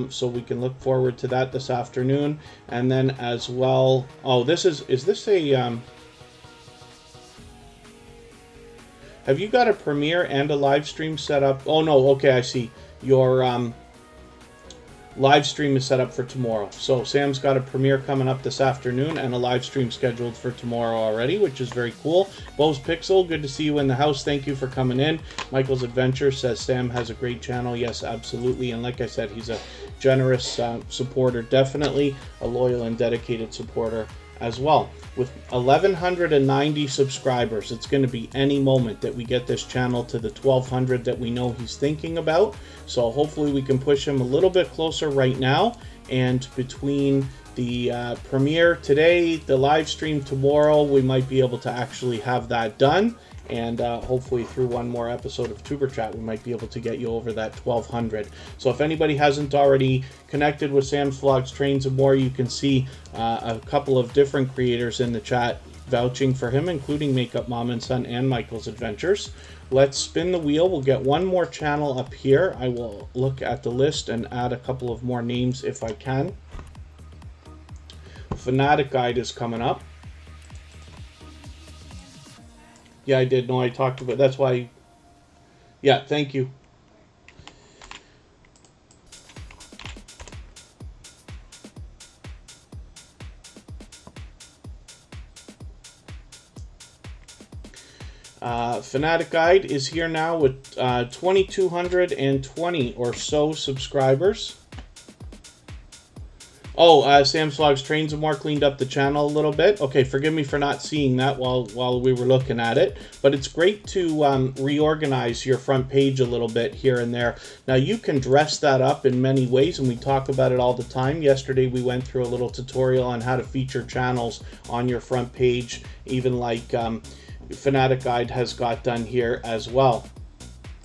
Speaker 1: So we can look forward to that this afternoon. And then as well, oh, this is this a... have you got a premiere and a live stream set up? Oh, no. Okay, I see. Your live stream is set up for tomorrow. So Sam's got a premiere coming up this afternoon and a live stream scheduled for tomorrow already, which is very cool. Bo's Pixel, good to see you in the house. Thank you for coming in. Michael's Adventure says Sam has a great channel. Yes, absolutely. And like I said, he's a generous supporter. Definitely a loyal and dedicated supporter as well. With 1,190 subscribers, it's going to be any moment that we get this channel to the 1,200 that we know he's thinking about. So hopefully we can push him a little bit closer right now. And between the premiere today, the live stream tomorrow, we might be able to actually have that done. And hopefully through one more episode of Tuber Chat, we might be able to get you over that 1,200. So if anybody hasn't already connected with Sam's Vlogs Trains and More, you can see a couple of different creators in the chat vouching for him, including MakeUpMomSon and Michael's Adventures. Let's spin the wheel. We'll get one more channel up here. I will look at the list and add a couple of more names if I can. Fnatic Guide is coming up. Yeah, I did know I talked about, that's why. Yeah, thank you. Fnatic Guide is here now with 2,220 or so subscribers. Oh, Sam's Vlogs Trains and More cleaned up the channel a little bit. Okay, forgive me for not seeing that while we were looking at it. But it's great to reorganize your front page a little bit here and there. Now, you can dress that up in many ways, and we talk about it all the time. Yesterday, we went through a little tutorial on how to feature channels on your front page, even like Fnatic Guide has got done here as well.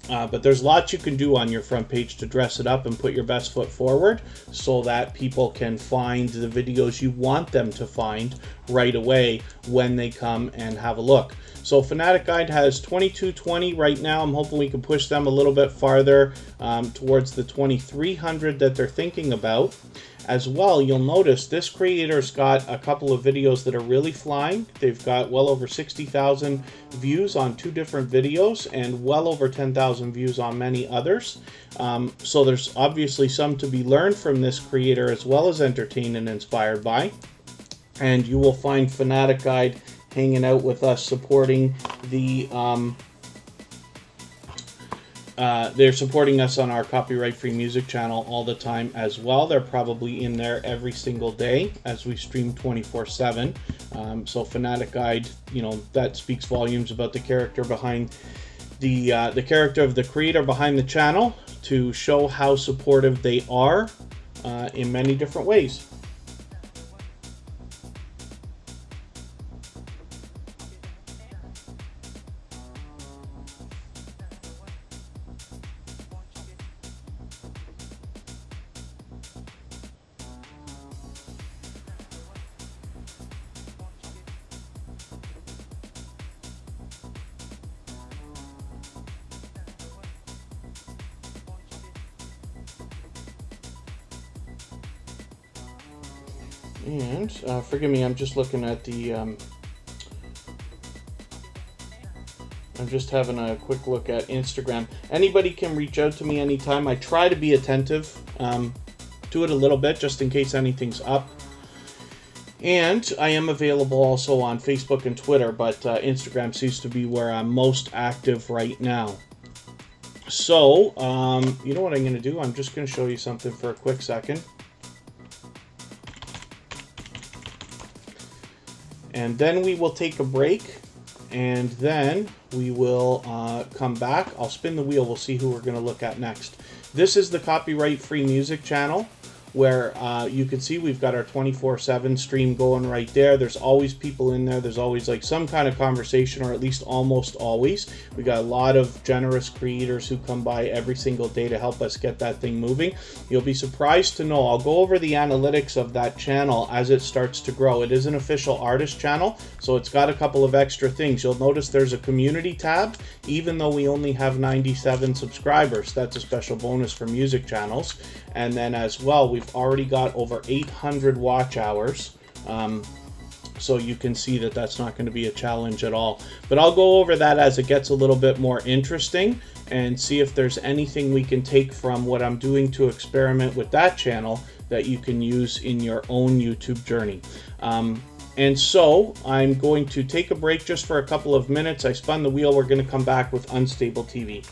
Speaker 1: But there's lots you can do on your front page to dress it up and put your best foot forward so that people can find the videos you want them to find right away when they come and have a look. So Fnatic Guide has 2220 right now. I'm hoping we can push them a little bit farther towards the 2300 that they're thinking about. As well, you'll notice this creator's got a couple of videos that are really flying. They've got well over 60,000 views on 2 different videos and well over 10,000 views on many others. So there's obviously some to be learned from this creator as well as entertained and inspired by. And you will find Fnatic Guide hanging out with us supporting the they're supporting us on our copyright-free music channel all the time as well. They're probably in there every single day as we stream 24/7. So Fnatic Guide, you know, that speaks volumes about the character behind the character of the creator behind the channel to show how supportive they are in many different ways. And forgive me, I'm just looking at the I'm just having a quick look at Instagram. Anybody can reach out to me anytime. I try to be attentive to it a little bit just in case anything's up. And I am available also on Facebook and Twitter, but Instagram seems to be where I'm most active right now. So, you know what I'm going to do? I'm just going to show you something for a quick second. And then we will take a break, and then we will come back. I'll spin the wheel. We'll see who we're going to look at next. This is the copyright-free music channel, where you can see we've got our 24/7 stream going right there. There's always people in there. There's always like some kind of conversation, or at least almost always. We got a lot of generous creators who come by every single day to help us get that thing moving. You'll be surprised to know, I'll go over the analytics of that channel as it starts to grow. It is an official artist channel, so it's got a couple of extra things. You'll notice there's a community tab, even though we only have 97 subscribers. That's a special bonus for music channels. And then as well, we've already got over 800 watch hours. So you can see that that's not going to be a challenge at all. But I'll go over that as it gets a little bit more interesting and see if there's anything we can take from what I'm doing to experiment with that channel that you can use in your own YouTube journey. And so I'm going to take a break just for a couple of minutes. I spun the wheel. We're going to come back with Unstable TV.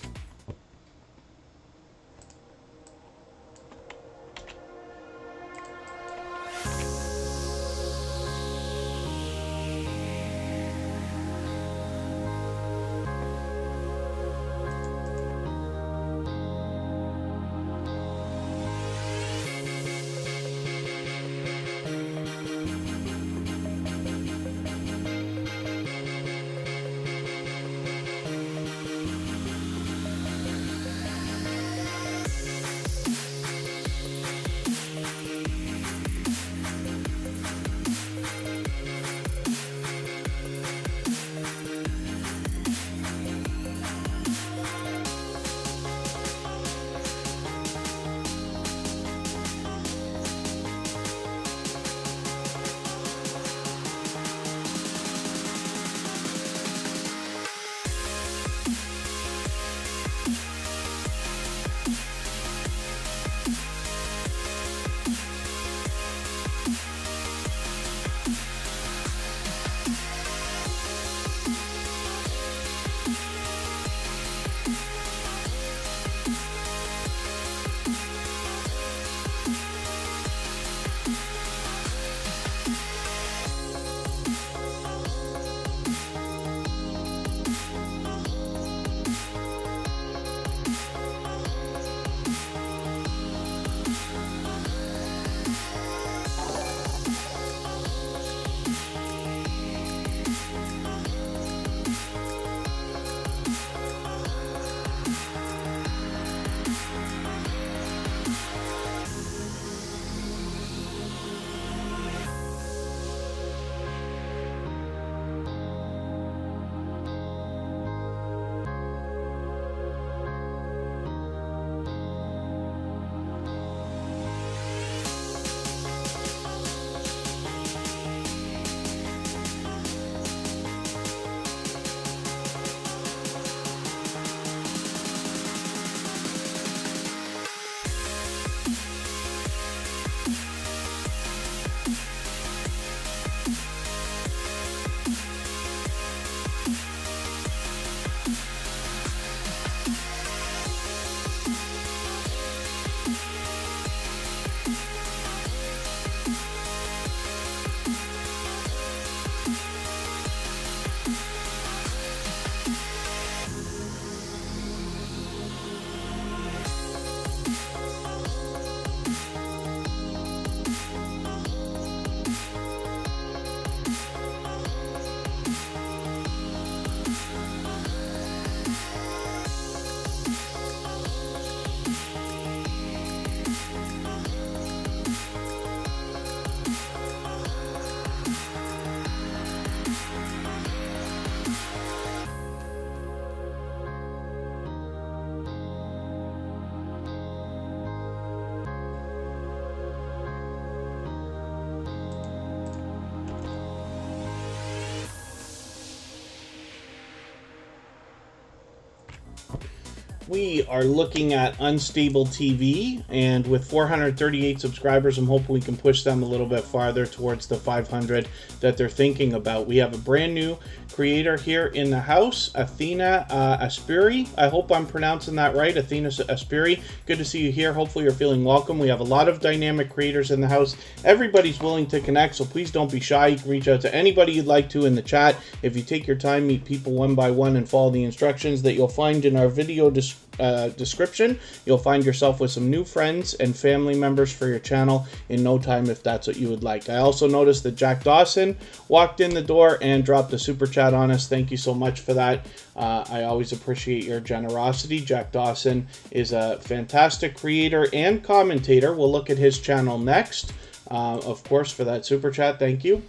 Speaker 1: We are looking at Unstable TV, and with 438 subscribers, I'm hoping we can push them a little bit farther towards the 500 that they're thinking about. We have a brand new creator here in the house, Athena Aspiri. I hope I'm pronouncing that right, Athena Aspiri. Good to see you here. Hopefully you're feeling welcome. We have a lot of dynamic creators in the house. Everybody's willing to connect, so please don't be shy. You can reach out to anybody you'd like to in the chat. If you take your time, meet people one by one, and follow the instructions that you'll find in our video description, you'll find yourself with some new friends and family members for your channel in no time if that's what you would like. I also noticed that Jack Dawson walked in the door and dropped a super chat on us. Thank you so much for that. I always appreciate your generosity. Jack Dawson is a fantastic creator and commentator. We'll look at his channel next, of course, for that super chat. Thank you.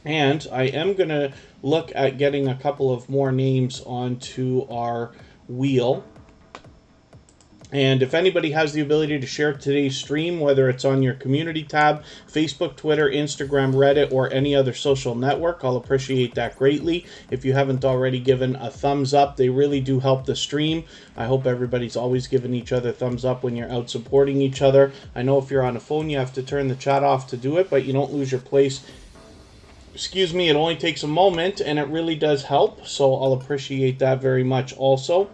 Speaker 1: And I am going to look at getting a couple of more names onto our wheel. And if anybody has the ability to share today's stream, whether it's on your community tab, Facebook, Twitter, Instagram, Reddit, or any other social network, I'll appreciate that greatly. If you haven't already given a thumbs up, they really do help the stream. I hope everybody's always giving each other thumbs up when you're out supporting each other. I know if you're on a phone, you have to turn the chat off to do it, but you don't lose your place. Excuse me, it only takes a moment, and it really does help, so I'll appreciate that very much also.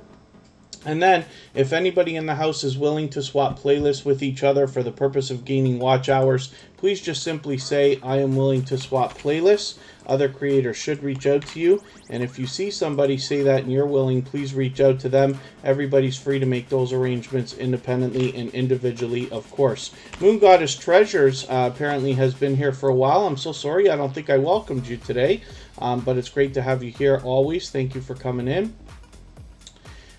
Speaker 1: And then, if anybody in the house is willing to swap playlists with each other for the purpose of gaining watch hours, please just simply say, I am willing to swap playlists. Other creators should reach out to you. And if you see somebody say that and you're willing, please reach out to them. Everybody's free to make those arrangements independently and individually, of course. Moon Goddess Treasures apparently has been here for a while. I'm so sorry, I don't think I welcomed you today. But it's great to have you here always. Thank you for coming in.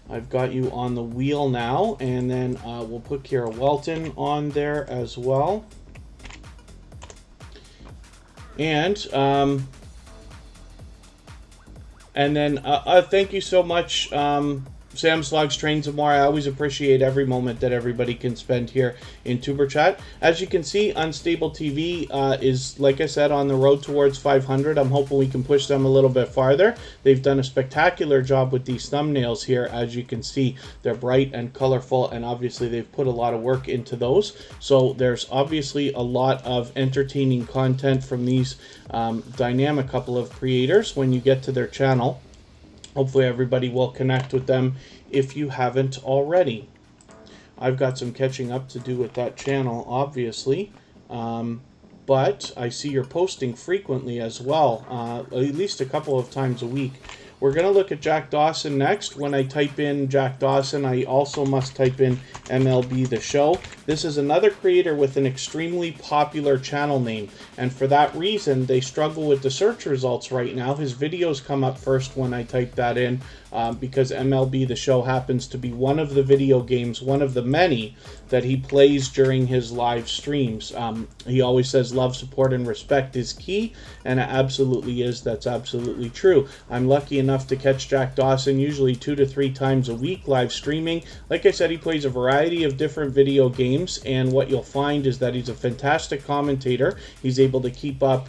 Speaker 1: I've got you on the wheel now, and then we'll put Kira Welton on there as well. And then thank you so much, Sam Slugs, Trains and More. I always appreciate every moment that everybody can spend here in Tuber Chat. As you can see, Unstable TV is, like I said, on the road towards 500. I'm hoping we can push them a little bit farther. They've done a spectacular job with these thumbnails here. As you can see, they're bright and colorful, and obviously they've put a lot of work into those. So there's obviously a lot of entertaining content from these dynamic couple of creators when you get to their channel. Hopefully everybody will connect with them if you haven't already. I've got some catching up to do with that channel, obviously. But I see you're posting frequently as well, at least a couple of times a week. We're going to look at Jack Dawson next. When I type in Jack Dawson, I also must type in MLB The Show. This is another creator with an extremely popular channel name, and for that reason, they struggle with the search results right now. His videos come up first when I type that in, because MLB The Show happens to be one of the video games, one of the many that he plays during his live streams. He always says love, support, and respect is key, and it absolutely is. That's absolutely true. I'm lucky enough to catch Jack Dawson usually 2 to 3 times a week live streaming. Like I said, he plays a variety of different video games, and what you'll find is that he's a fantastic commentator. He's able to keep up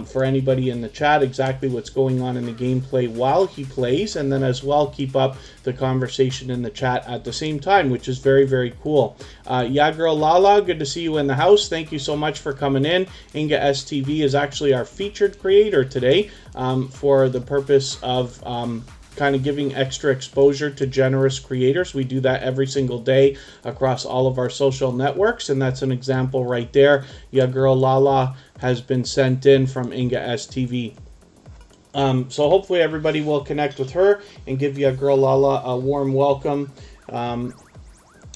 Speaker 1: for anybody in the chat exactly what's going on in the gameplay while he plays, and then as well keep up the conversation in the chat at the same time, which is very, very cool. Yeah Girl Lala, good to see you in the house. Thank you so much for coming in. Inga STV is actually our featured creator today, for the purpose of kind of giving extra exposure to generous creators. We do that every single day across all of our social networks, and that's an example right there. Yeah Girl Lala has been sent in from Inga STV. So hopefully everybody will connect with her and give Ya Girl Lala a warm welcome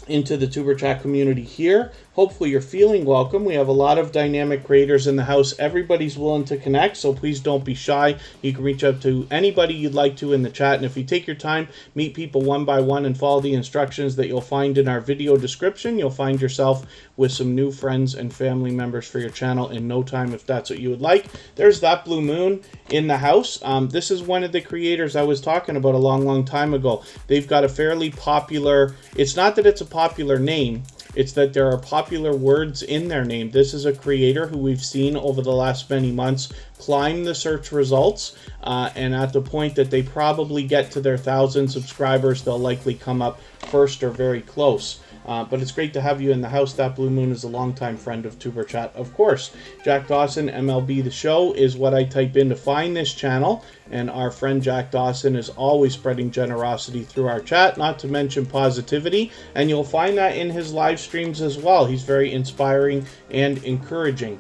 Speaker 1: into the Tuber Chat community here. Hopefully you're feeling welcome. We have a lot of dynamic creators in the house. Everybody's willing to connect, so please don't be shy. You can reach out to anybody you'd like to in the chat, and if you take your time, meet people one by one and follow the instructions that you'll find in our video description, you'll find yourself with some new friends and family members for your channel in no time if that's what you would like. There's That Blue Moon in the house. This is one of the creators I was talking about a long time ago. They've got a fairly popular, it's not that it's a popular name, It's that there are popular words in their name. This is a creator who we've seen over the last many months climb the search results, and at the point that they probably get to their 1,000 subscribers, they'll likely come up first or very close. But it's great to have you in the house. That Blue Moon is a longtime friend of Superchat, of course. Jack Dawson, MLB The Show is what I type in to find this channel. And our friend Jack Dawson is always spreading generosity through our chat, not to mention positivity. And you'll find that in his live streams as well. He's very inspiring and encouraging.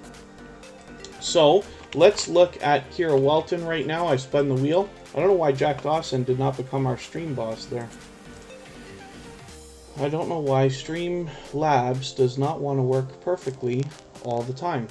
Speaker 1: So let's look at Kira Welton right now. I spun the wheel. I don't know why Jack Dawson did not become our stream boss there. I don't know why Streamlabs does not want to work perfectly all the time.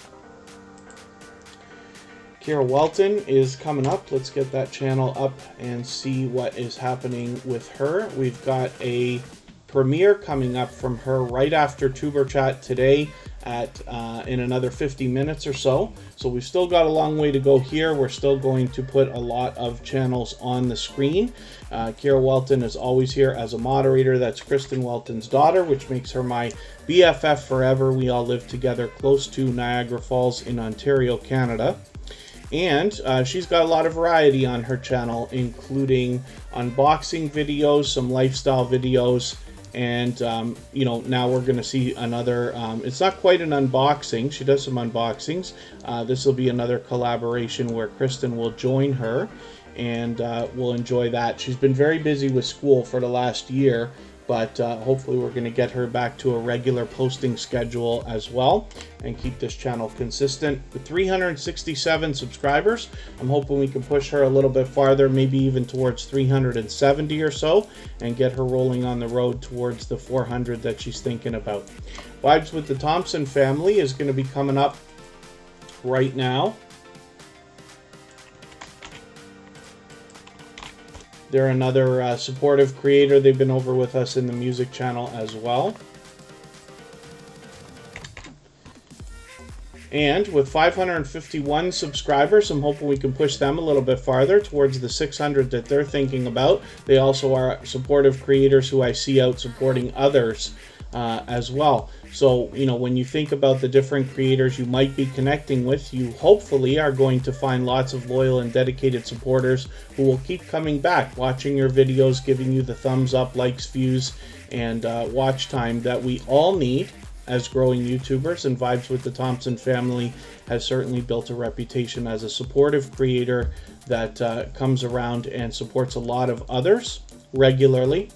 Speaker 1: Kira Welton is coming up. Let's get that channel up and see what is happening with her. We've got a premiere coming up from her right after Superchat today at in another 50 minutes or so. So we've still got a long way to go here. We're still going to put a lot of channels on the screen. Kira Welton is always here as a moderator. That's Kristin Welton's daughter, which makes her my BFF forever. We all live together close to Niagara Falls in Ontario, Canada. And she's got a lot of variety on her channel, including unboxing videos, some lifestyle videos, and you know, now we're going to see another, it's not quite an unboxing. She does some unboxings. This will be another collaboration where Kristin will join her, and we'll enjoy that. She's been very busy with school for the last year, but hopefully we're going to get her back to a regular posting schedule as well and keep this channel consistent. With 367 subscribers, I'm hoping we can push her a little bit farther, maybe even towards 370 or so, and get her rolling on the road towards the 400 that she's thinking about. Vibes with the Thompson family is going to be coming up right now. They're another supportive creator. They've been over with us in the music channel as well. And with 551 subscribers, I'm hoping we can push them a little bit farther towards the 600 that they're thinking about. They also are supportive creators who I see out supporting others as well. So, you know, when you think about the different creators you might be connecting with, you hopefully are going to find lots of loyal and dedicated supporters who will keep coming back, watching your videos, giving you the thumbs up, likes, views, and watch time that we all need as growing YouTubers. And Vibes with the Thompson family has certainly built a reputation as a supportive creator that comes around and supports a lot of others regularly.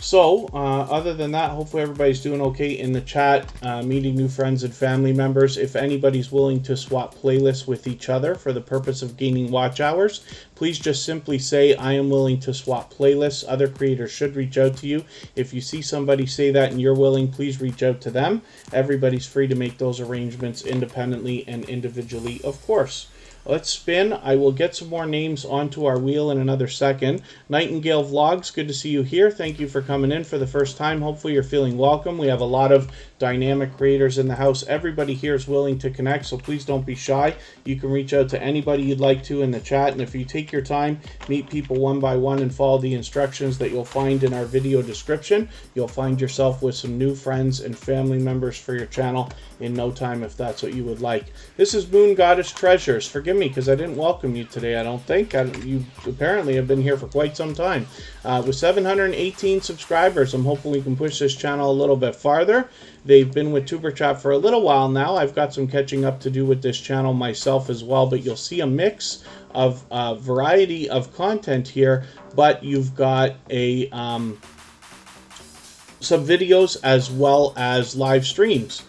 Speaker 1: So, other than that, hopefully everybody's doing okay in the chat, meeting new friends and family members. If anybody's willing to swap playlists with each other for the purpose of gaining watch hours, please just simply say, I am willing to swap playlists. Other creators should reach out to you. If you see somebody say that and you're willing, please reach out to them. Everybody's free to make those arrangements independently and individually, of course. Let's spin. I will get some more names onto our wheel in another second. Nightingale Vlogs, good to see you here. Thank you for coming in for the first time. Hopefully you're feeling welcome. We have a lot of dynamic creators in the house. Everybody here is willing to connect, so please don't be shy. You can reach out to anybody you'd like to in the chat, and if you take your time, meet people one by one and follow the instructions that you'll find in our video description, you'll find yourself with some new friends and family members for your channel in no time if that's what you would like. This is Moon Goddess Treasures. Forgive me because I didn't welcome you today, I don't think. You apparently have been here for quite some time. With 718 subscribers, I'm hoping we can push this channel a little bit farther. They've been with Superchat for a little while now. I've got some catching up to do with this channel myself as well, but you'll see a mix of variety of content here, but you've got a some videos as well as live streams.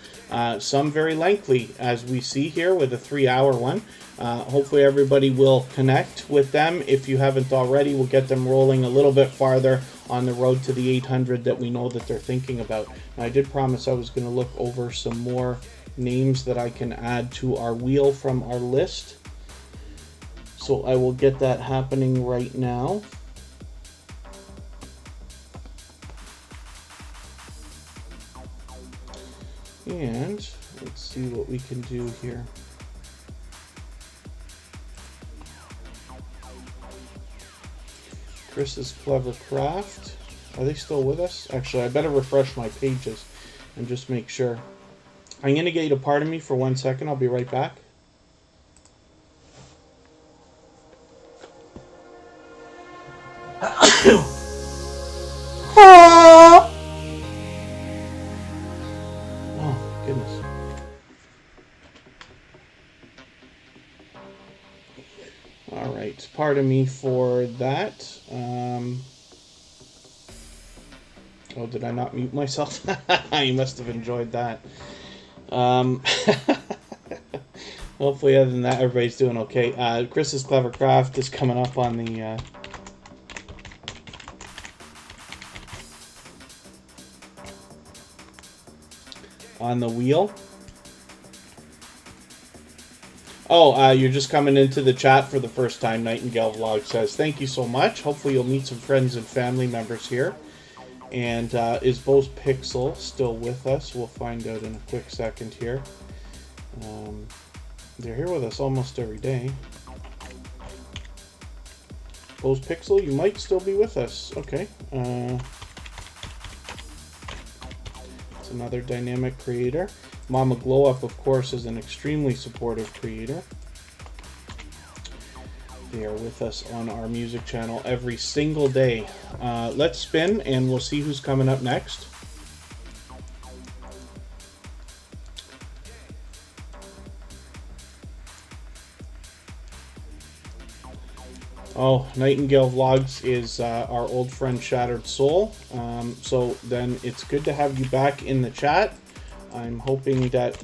Speaker 1: Some very lengthy, as we see here with a 3-hour one. Hopefully everybody will connect with them. If you haven't already, we'll get them rolling a little bit farther on the road to the 800 that we know that they're thinking about. And I did promise I was going to look over some more names that I can add to our wheel from our list. So I will get that happening right now. And let's see what we can do here. Chris's Clever Craft. Are they still with us? Actually, I better refresh my pages and just make sure. I'm going to get you to pardon me for 1 second. I'll be right back. Oh, goodness. All right. Pardon me for that. Oh, did I not mute myself? You must have enjoyed that. Hopefully, other than that, everybody's doing okay. Kristin's Clever Craft is coming up on the wheel. Oh, you're just coming into the chat for the first time. Nightingale Vlog says, thank you so much. Hopefully, you'll meet some friends and family members here. And is Bo's Pixel still with us? We'll find out in a quick second here. They're here with us almost every day. Bo's Pixel, you might still be with us. Okay. It's another dynamic creator. Mama Glow Up, of course, is an extremely supportive creator. They are with us on our music channel every single day. Let's spin and we'll see who's coming up next. Oh, Nightingale Vlogs is our old friend Shattered Soul. So then it's good to have you back in the chat. I'm hoping that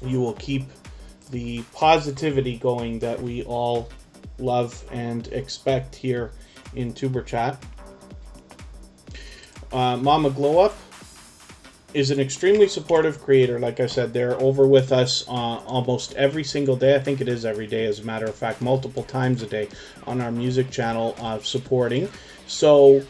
Speaker 1: you will keep the positivity going that we all love and expect here in Tuber Chat. Mama Glow Up is an extremely supportive creator. Like I said, they're over with us almost every single day. I think it is every day, as a matter of fact, multiple times a day on our music channel supporting. So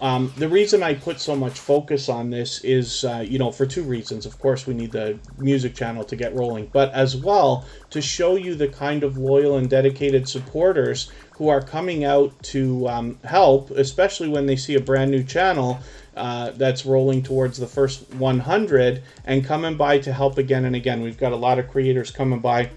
Speaker 1: the reason I put so much focus on this is, you know, for two reasons. Of course, we need the music channel to get rolling, but as well to show you the kind of loyal and dedicated supporters who are coming out to help, especially when they see a brand new channel that's rolling towards the first 100 and coming by to help again and again. We've got a lot of creators coming by,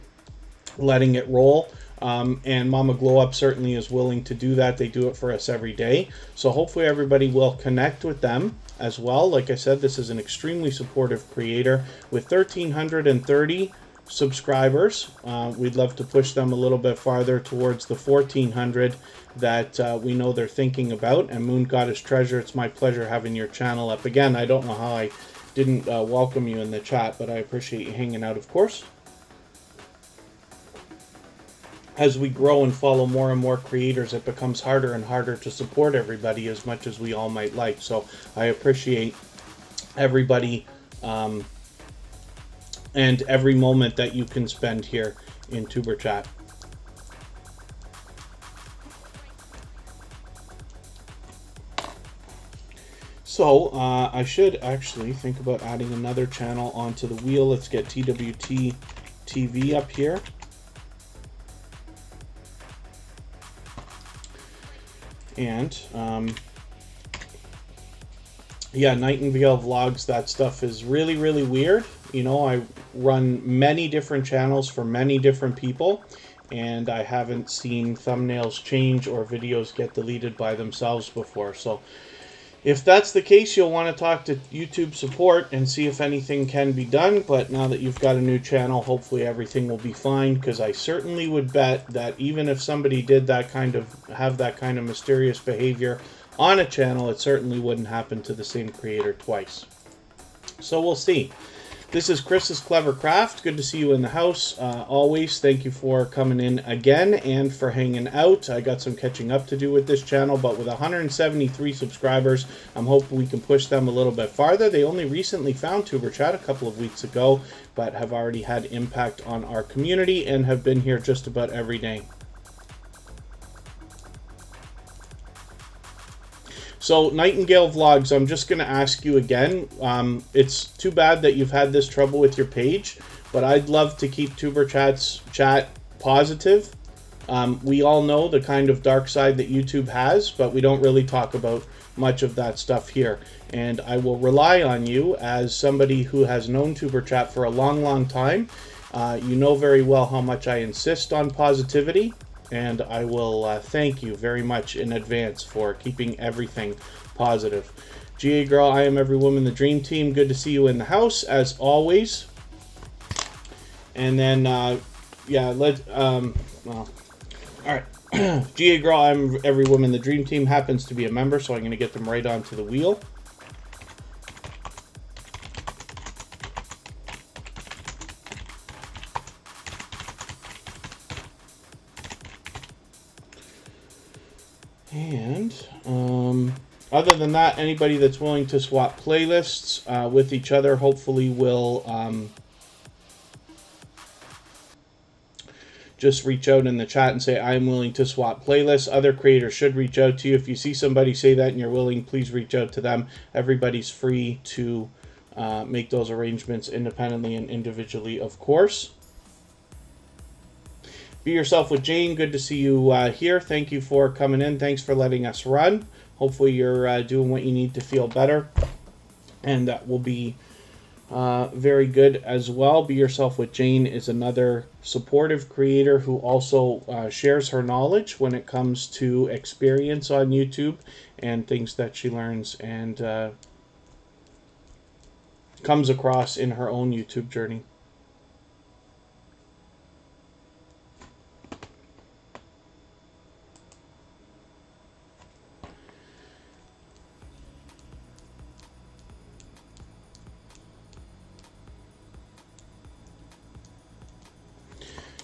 Speaker 1: letting it roll. And Mama Glow Up certainly is willing to do that. They do it for us every day. So hopefully everybody will connect with them as well. Like I said, this is an extremely supportive creator with 1,330 subscribers. We'd love to push them a little bit farther towards the 1,400 that we know they're thinking about. And Moon Goddess Treasure, it's my pleasure having your channel up again. I don't know how I didn't welcome you in the chat, but I appreciate you hanging out, of course. As we grow and follow more and more creators, it becomes harder and harder to support everybody as much as we all might like. So I appreciate everybody and every moment that you can spend here in Tuber Chat. So I should actually think about adding another channel onto the wheel. Let's get TWT TV up here. And yeah, Nightingale Vlogs, that stuff is really, really weird. You know, I run many different channels for many different people, and I haven't seen thumbnails change or videos get deleted by themselves before. So if that's the case, you'll want to talk to YouTube support and see if anything can be done. But now that you've got a new channel, hopefully everything will be fine, because I certainly would bet that even if somebody did that kind of, have that kind of mysterious behavior on a channel, it certainly wouldn't happen to the same creator twice. So we'll see. This is Kristin's Clever Craft. Good to see you in the house. Always, thank you for coming in again and for hanging out. I got some catching up to do with this channel, but with 173 subscribers, I'm hoping we can push them a little bit farther. They only recently found Tuber Chat a couple of weeks ago, but have already had impact on our community and have been here just about every day. So, Nightingale Vlogs, I'm just going to ask you again. It's too bad that you've had this trouble with your page, but I'd love to keep Tuber Chat's chat positive. We all know the kind of dark side that YouTube has, but we don't really talk about much of that stuff here. And I will rely on you as somebody who has known Superchat for a long, long time. You know very well how much I insist on positivity, and I will thank you very much in advance for keeping everything positive. GA Girl, I am every woman, the dream team. Good to see you in the house, as always. And then, yeah, well, all right. GA Girl, I'm every woman, the dream team happens to be a member, so I'm going to get them right onto the wheel. And other than that, anybody that's willing to swap playlists with each other hopefully will just reach out in the chat and say, I'm willing to swap playlists. Other creators should reach out to you. If you see somebody say that and you're willing, please reach out to them. Everybody's free to make those arrangements independently and individually, of course. Be Yourself with Jane, good to see you here. Thank you for coming in. Thanks for letting us run. Hopefully you're doing what you need to feel better. And that will be very good as well. Be Yourself with Jane is another supportive creator who also shares her knowledge when it comes to experience on YouTube and things that she learns and comes across in her own YouTube journey.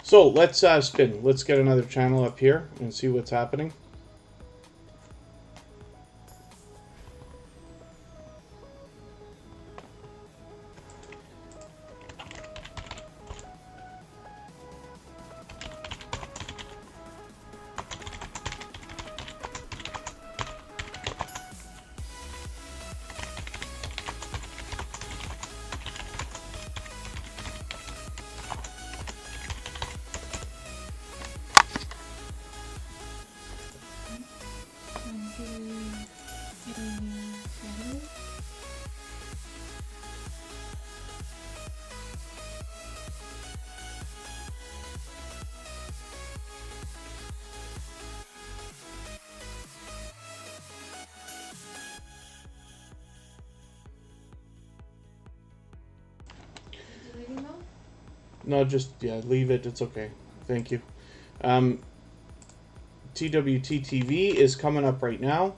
Speaker 1: So let's spin. Let's get another channel up here and see what's happening. No, just, yeah, leave it. It's okay. Thank you. TWT-TV is coming up right now.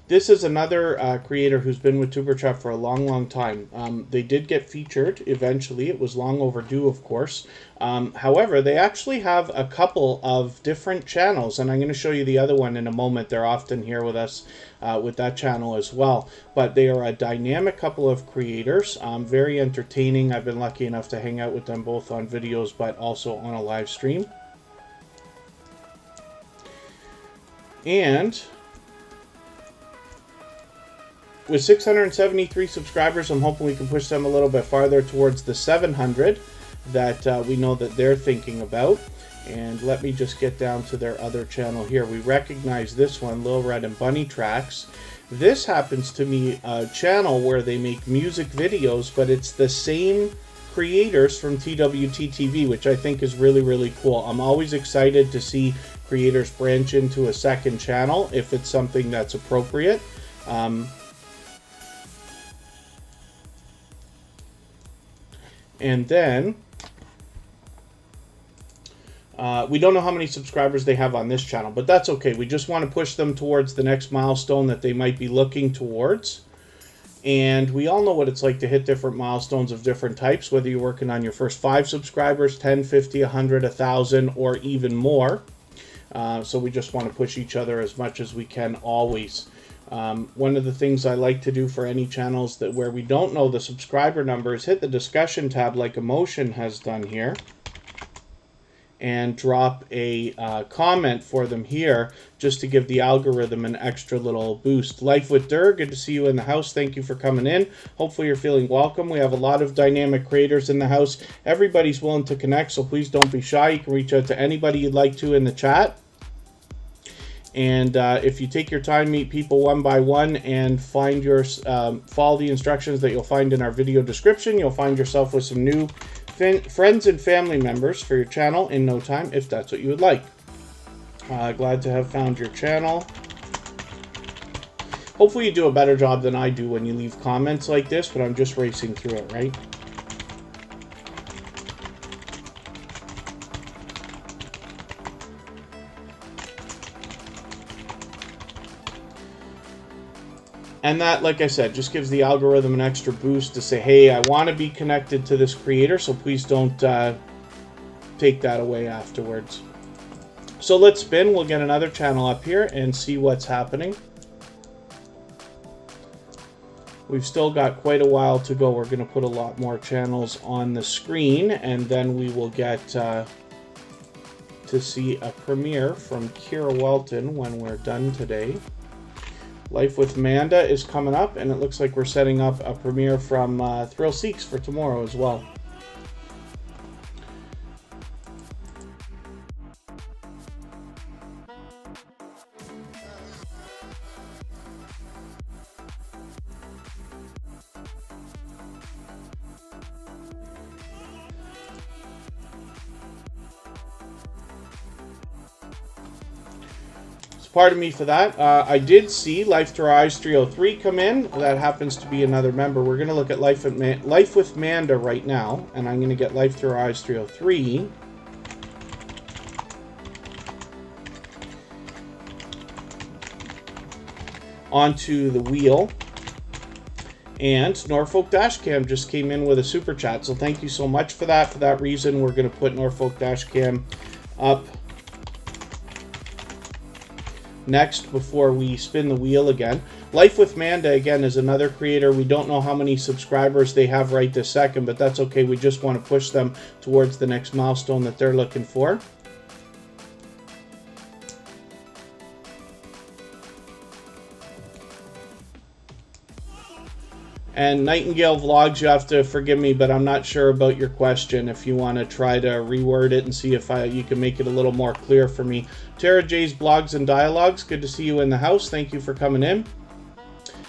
Speaker 1: This is another creator who's been with Superchat for a long, long time. They did get featured eventually. It was long overdue, of course. However, they actually have a couple of different channels, and I'm going to show you the other one in a moment. They're often here with us with that channel as well. But they are a dynamic couple of creators, very entertaining. I've been lucky enough to hang out with them both on videos, but also on a live stream. And with 673 subscribers, I'm hoping we can push them a little bit farther towards the 700 that we know that they're thinking about. And let me just get down to their other channel here. We recognize this one, Lil Red and Bunny Tracks. This happens to be a channel where they make music videos, but it's the same creators from TWT-TV, which I think is really, really cool. I'm always excited to see creators branch into a second channel if it's something that's appropriate. And then, we don't know how many subscribers they have on this channel, but that's okay. We just want to push them towards the next milestone that they might be looking towards. And we all know what it's like to hit different milestones of different types, whether you're working on your first 5 subscribers, 10, 50, 100, 1,000, or even more. So we just want to push each other as much as we can always. One of the things I like to do for any channels that where we don't know the subscriber numbers, hit the discussion tab like Emotion has done here, and drop a comment for them here just to give the algorithm an extra little boost. Life with Dur, good to see you in the house. Thank you for coming in. Hopefully you're feeling welcome. We have a lot of dynamic creators in the house. Everybody's willing to connect, so please don't be shy. You can reach out to anybody you'd like to in the chat. And if you take your time, meet people one by one and find your follow the instructions that you'll find in our video description, you'll find yourself with some new friends and family members for your channel in no time, if that's what you would like. Glad to have found your channel. Hopefully you do a better job than I do when you leave comments like this, but I'm just racing through it, right? And that, like I said, just gives the algorithm an extra boost to say, hey, I want to be connected to this creator, so please don't take that away afterwards. So let's spin. We'll get another channel up here and see what's happening. We've still got quite a while to go. We're going to put a lot more channels on the screen, and then we will get to see a premiere from Kristin Welton when we're done today. Life with Manda is coming up, and it looks like we're setting up a premiere from Thrill Seeks for tomorrow as well. Pardon me for that. I did see Life Through Eyes 303 come in. That happens to be another member. We're going to look at Life with Manda right now, and I'm going to get Life Through Eyes 303. Onto the wheel. And Norfolk Dashcam just came in with a super chat, so thank you so much for that. For that reason, we're going to put Norfolk Dashcam up next before we spin the wheel again. Life with Manda, again, is another creator. We don't know how many subscribers they have right this second, but that's okay. We just want to push them towards the next milestone that they're looking for. And Nightingale Vlogs, you have to forgive me, but I'm not sure about your question. If you want to try to reword it and see if you can make it a little more clear for me. Tara J's Blogs and Dialogues, good to see you in the house. Thank you for coming in.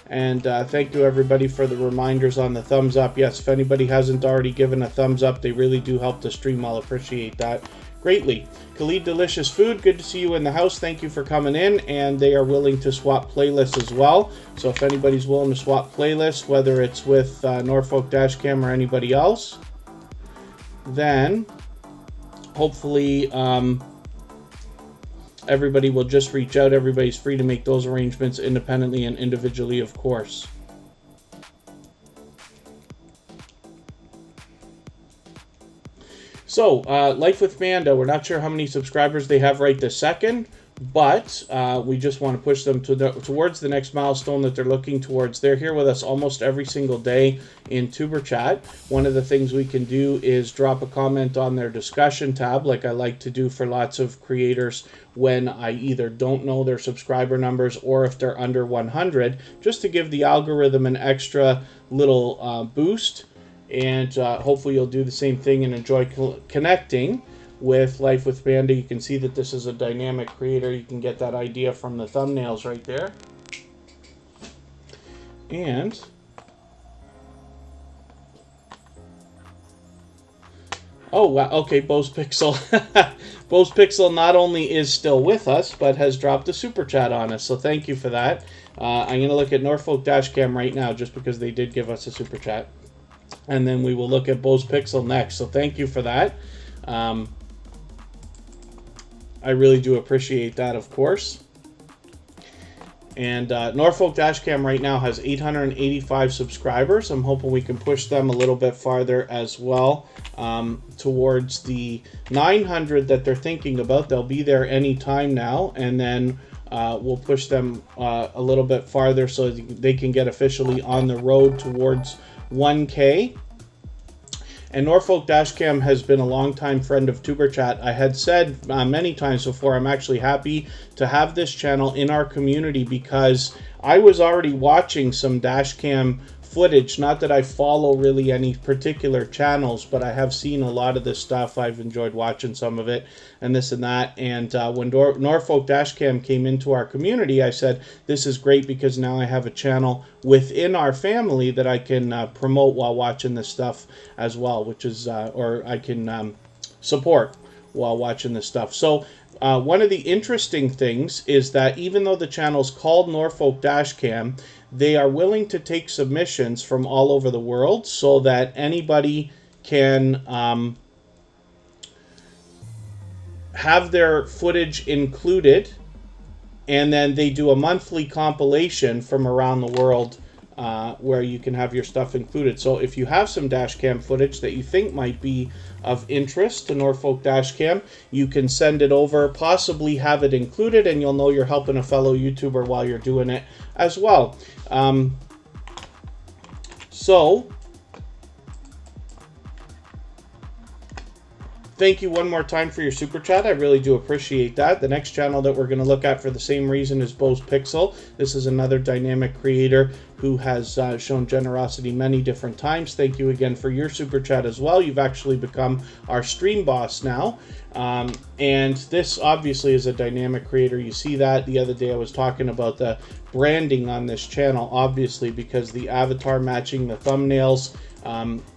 Speaker 1: And thank you, everybody, for the reminders on the thumbs up. Yes, if anybody hasn't already given a thumbs up, they really do help the stream. I'll appreciate that greatly. Khalid Delicious Food, good to see you in the house. Thank you for coming in, and they are willing to swap playlists as well. So if anybody's willing to swap playlists, whether it's with Norfolk Dashcam or anybody else, then hopefully everybody will just reach out. Everybody's free to make those arrangements independently and individually, of course. So, Life with Manda, we're not sure how many subscribers they have right this second, but we just want to push them towards the next milestone that they're looking towards. They're here with us almost every single day in Superchat. One of the things we can do is drop a comment on their discussion tab, like I like to do for lots of creators when I either don't know their subscriber numbers or if they're under 100, just to give the algorithm an extra little boost. And hopefully you'll do the same thing and enjoy connecting with Life with Manda. You can see that this is a dynamic creator. You can get that idea from the thumbnails right there. And oh, wow. Okay, Bose Pixel. Bose Pixel not only is still with us, but has dropped a super chat on us. So thank you for that. I'm going to look at Norfolk Dashcam right now just because they did give us a super chat. And then we will look at Bose Pixel next. So thank you for that. I really do appreciate that, of course. And Norfolk Dashcam right now has 885 subscribers. I'm hoping we can push them a little bit farther as well towards the 900 that they're thinking about. They'll be there anytime now. And then we'll push them a little bit farther so they can get officially on the road towards 1K. And Norfolk Dashcam has been a longtime friend of TuberChat. I had said many times before, I'm actually happy to have this channel in our community because I was already watching some dashcam footage. Not that I follow really any particular channels, but I have seen a lot of this stuff. I've enjoyed watching some of it and this and that. And when Norfolk Dashcam came into our community, I said, this is great because now I have a channel within our family that I can promote while watching this stuff as well, which is, or I can support while watching this stuff. So one of the interesting things is that even though the channel's called Norfolk Dashcam, they are willing to take submissions from all over the world so that anybody can have their footage included, and then they do a monthly compilation from around the world where you can have your stuff included. So if you have some dashcam footage that you think might be of interest to Norfolk Dashcam, you can send it over, possibly have it included, and you'll know you're helping a fellow YouTuber while you're doing it as well. So thank you one more time for your super chat. I really do appreciate that. The next channel that we're going to look at for the same reason is Bo's Pixel. This is another dynamic creator who has shown generosity many different times. Thank you again for your super chat as well. You've actually become our stream boss now. And this obviously is a dynamic creator. You see that the other day I was talking about the branding on this channel, obviously, because the avatar matching the thumbnails,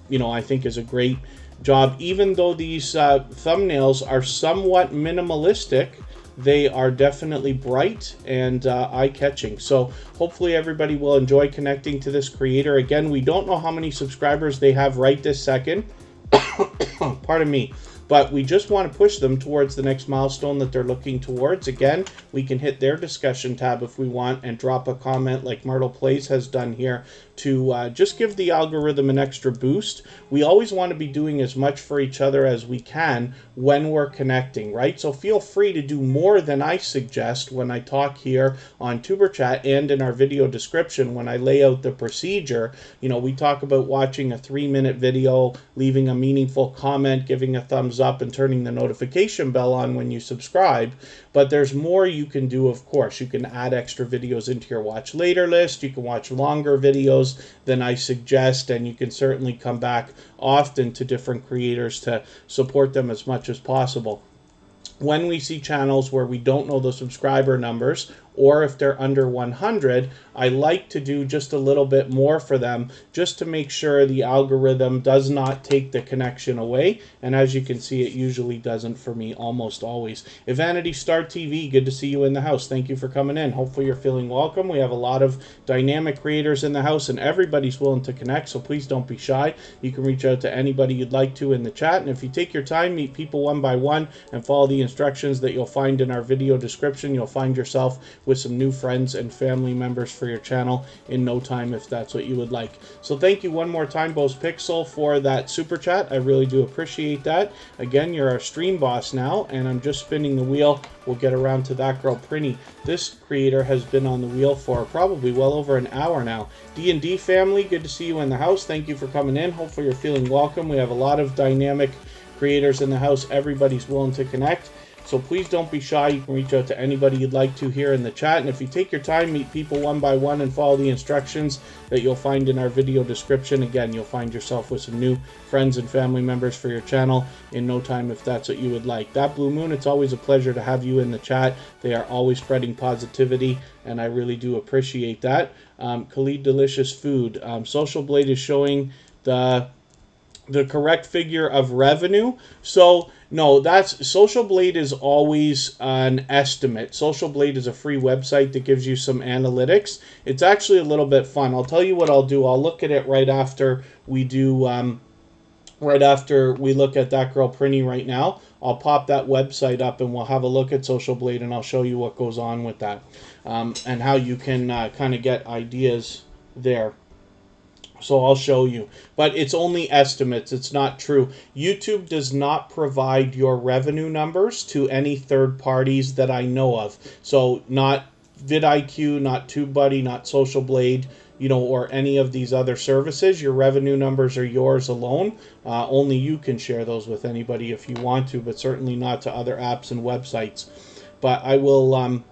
Speaker 1: you know, I think is a great job. Even though these thumbnails are somewhat minimalistic, they are definitely bright and eye-catching. So hopefully everybody will enjoy connecting to this creator. Again, we don't know how many subscribers they have right this second. Pardon me. But we just want to push them towards the next milestone that they're looking towards. Again, we can hit their discussion tab if we want and drop a comment like Myrtle Plays has done here to just give the algorithm an extra boost. We always want to be doing as much for each other as we can when we're connecting, right? So feel free to do more than I suggest when I talk here on TuberChat and in our video description when I lay out the procedure. You know, we talk about watching a 3-minute video, leaving a meaningful comment, giving a thumbs up, and turning the notification bell on when you subscribe. But there's more you can do, of course. You can add extra videos into your watch later list. You can watch longer videos than I suggest, and you can certainly come back often to different creators to support them as much as possible. When we see channels where we don't know the subscriber numbers, or if they're under 100, I like to do just a little bit more for them just to make sure the algorithm does not take the connection away. And as you can see, it usually doesn't for me, almost always. Vanity Star TV, good to see you in the house. Thank you for coming in. Hopefully you're feeling welcome. We have a lot of dynamic creators in the house and everybody's willing to connect, so please don't be shy. You can reach out to anybody you'd like to in the chat. And if you take your time, meet people one by one and follow the instructions that you'll find in our video description, you'll find yourself with some new friends and family members for your channel in no time if that's what you would like. So thank you one more time, Bo's Pixel, for that super chat. I really do appreciate that. Again, you're our stream boss now, and I'm just spinning the wheel. We'll get around to that girl Prinny. This creator has been on the wheel for probably well over an hour now. D&D family, good to see you in the house. Thank you for coming in. Hopefully you're feeling welcome. We have a lot of dynamic creators in the house. Everybody's willing to connect. So please don't be shy. You can reach out to anybody you'd like to here in the chat. And if you take your time, meet people one by one and follow the instructions that you'll find in our video description. Again, you'll find yourself with some new friends and family members for your channel in no time if that's what you would like. That Blue Moon, it's always a pleasure to have you in the chat. They are always spreading positivity, and I really do appreciate that. Khalid Delicious Food. Social Blade is showing the correct figure of revenue. So no, that's Social Blade is always an estimate. Social Blade is a free website that gives you some analytics. It's actually a little bit fun. I'll tell you what I'll do. I'll look at it right after we do, right after we look at that girl Prinny right now. I'll pop that website up and we'll have a look at Social Blade and I'll show you what goes on with that and how you can kind of get ideas there. So I'll show you. But it's only estimates. It's not true. YouTube does not provide your revenue numbers to any third parties that I know of. So not vidIQ, not TubeBuddy, not Social Blade. or any of these other services. Your revenue numbers are yours alone. Only you can share those with anybody if you want to, but certainly not to other apps and websites. But I will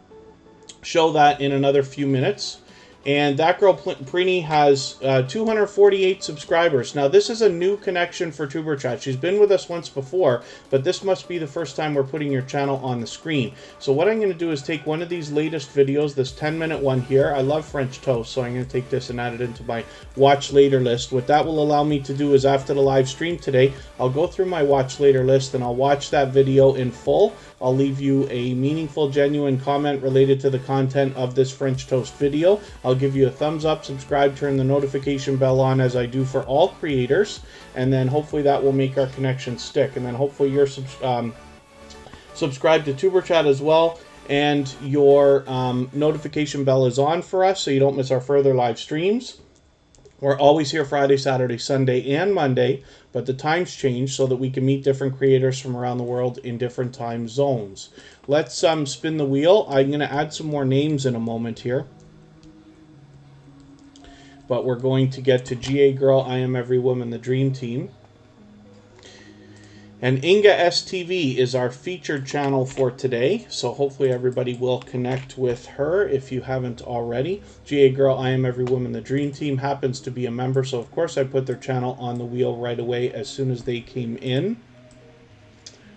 Speaker 1: show that in another few minutes. And that girl Prini has 248 subscribers. Now this is a new connection for Superchat. She's been with us once before, but this must be the first time we're putting your channel on the screen. So what I'm going to do is take one of these latest videos, this 10-minute one here. I love French toast, so I'm going to take this and add it into my watch later list. What that will allow me to do is after the live stream today, I'll go through my watch later list and I'll watch that video in full. I'll leave you a meaningful, genuine comment related to the content of this French toast video. I'll give you a thumbs up, subscribe, turn the notification bell on as I do for all creators, and then hopefully that will make our connection stick. And then hopefully you're subscribed to Superchat as well, and your notification bell is on for us so you don't miss our further live streams. We're always here Friday, Saturday, Sunday, and Monday, but the times change so that we can meet different creators from around the world in different time zones. Let's spin the wheel. I'm going to add some more names in a moment here. But we're going to get to GA Girl, I Am Every Woman, the Dream Team. And Inga STV is our featured channel for today, so hopefully everybody will connect with her if you haven't already. GA Girl, I Am Every Woman, the Dream Team happens to be a member, so of course I put their channel on the wheel right away as soon as they came in.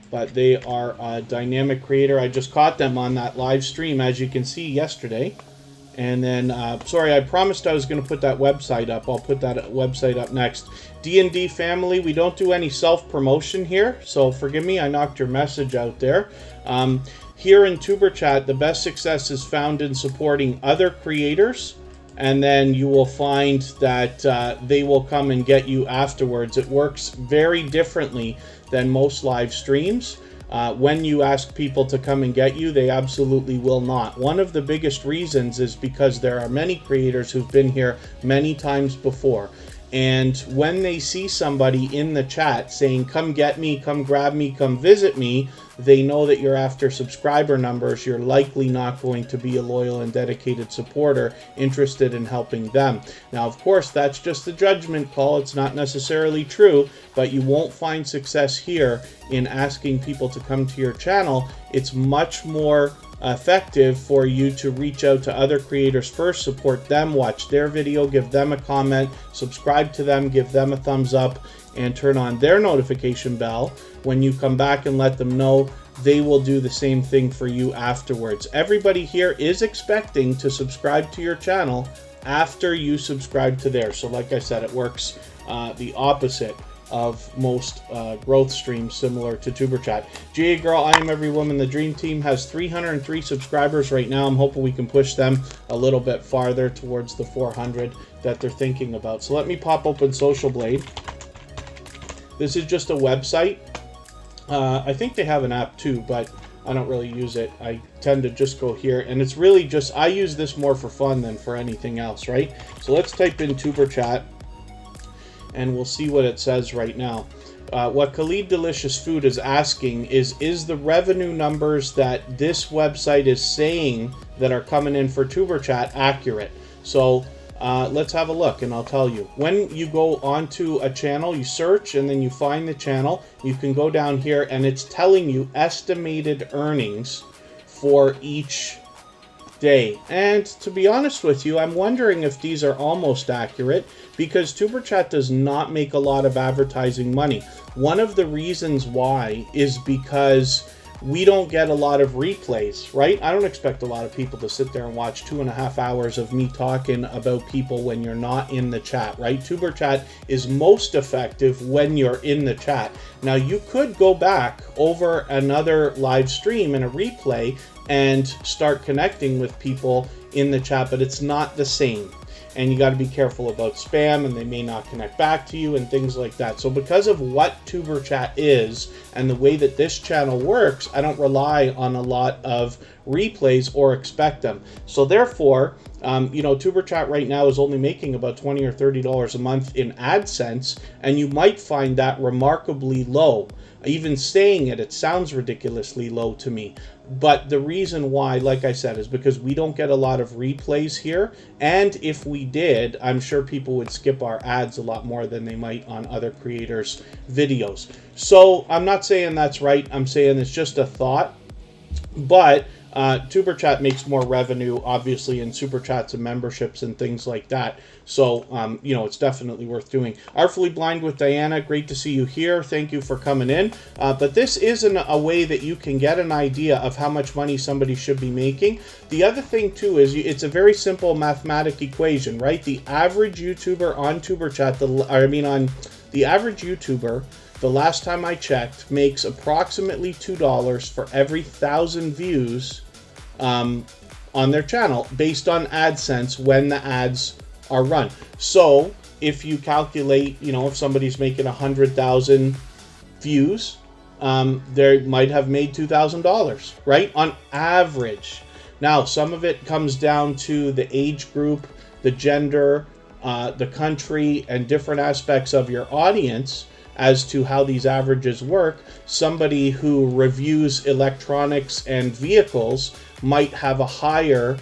Speaker 1: But they are a dynamic creator. I just caught them on that live stream, as you can see, yesterday. And then, sorry, I promised I was going to put that website up. I'll put that website up next. D&D family, we don't do any self-promotion here, so forgive me, I knocked your message out there. Here in Superchat, the best success is found in supporting other creators, and then you will find that they will come and get you afterwards. It works very differently than most live streams. When you ask people to come and get you, they absolutely will not. One of the biggest reasons is because there are many creators who've been here many times before. And when they see somebody in the chat saying, come get me, come grab me, come visit me, they know that you're after subscriber numbers. You're likely not going to be a loyal and dedicated supporter interested in helping them. Now, of course, that's just a judgment call. It's not necessarily true, but you won't find success here in asking people to come to your channel. It's much more effective for you to reach out to other creators first, support them, watch their video, give them a comment, subscribe to them, give them a thumbs up, and turn on their notification bell. When you come back and let them know, they will do the same thing for you afterwards. Everybody here is expecting to subscribe to your channel after you subscribe to theirs. So like I said, it works the opposite of most growth streams similar to Superchat. GA Girl, I Am Every Woman, the Dream Team has 303 subscribers right now. I'm hoping we can push them a little bit farther towards the 400 that they're thinking about. So let me pop open Social Blade. This is just a website. I think they have an app too, but I don't really use it. I tend to just go here, and it's really just, I use this more for fun than for anything else, right? So let's type in Superchat, and we'll see what it says right now. What Khalid Delicious Food is asking is the revenue numbers that this website is saying that are coming in for Superchat accurate? So let's have a look, and I'll tell you. When you go onto a channel, you search, and then you find the channel, you can go down here, and it's telling you estimated earnings for each day. And to be honest with you, I'm wondering if these are almost accurate, because Superchat does not make a lot of advertising money. One of the reasons why is because we don't get a lot of replays, right? I don't expect a lot of people to sit there and watch 2.5 hours of me talking about people when you're not in the chat, right? Superchat is most effective when you're in the chat. Now, you could go back over another live stream and a replay and start connecting with people in the chat, but it's not the same. And you got to be careful about spam, and they may not connect back to you and things like that. So because of what Superchat is and the way that this channel works, I don't rely on a lot of replays or expect them. So therefore, you know, Superchat right now is only making about $20 or $30 a month in AdSense, and you might find that remarkably low. Even saying it sounds ridiculously low to me. But the reason why, like I said, is because we don't get a lot of replays here. And if we did, I'm sure people would skip our ads a lot more than they might on other creators' videos. So I'm not saying that's right. I'm saying it's just a thought. But Tuber Chat makes more revenue, obviously, in Super Chats and memberships and things like that. So, you know, it's definitely worth doing. Artfully Blind with Diana, great to see you here. Thank you for coming in. But this isn't a way that you can get an idea of how much money somebody should be making. The other thing, too, is it's a very simple mathematic equation, right? The average YouTuber on Tuber Chat, the average YouTuber, the last time I checked, makes approximately $2 for every 1,000 views on their channel based on AdSense when the ads are run. So if you calculate, you know, if somebody's making 100,000 views, they might have made $2,000, right? On average. Now, some of it comes down to the age group, the gender, the country, and different aspects of your audience as to how these averages work. Somebody who reviews electronics and vehicles might have a higher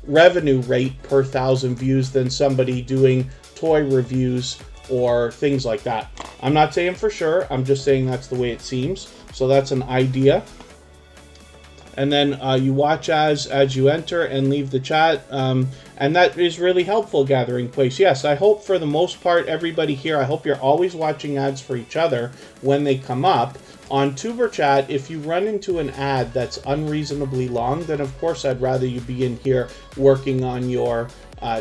Speaker 1: revenue rate per 1,000 views than somebody doing toy reviews or things like that. I'm not saying for sure, I'm just saying that's the way it seems. So that's an idea. And then you watch as you enter and leave the chat. And that is really helpful, Gathering Place. Yes, I hope for the most part, everybody here, I hope you're always watching ads for each other when they come up. On Tuber Chat, if you run into an ad that's unreasonably long, then of course I'd rather you be in here working on your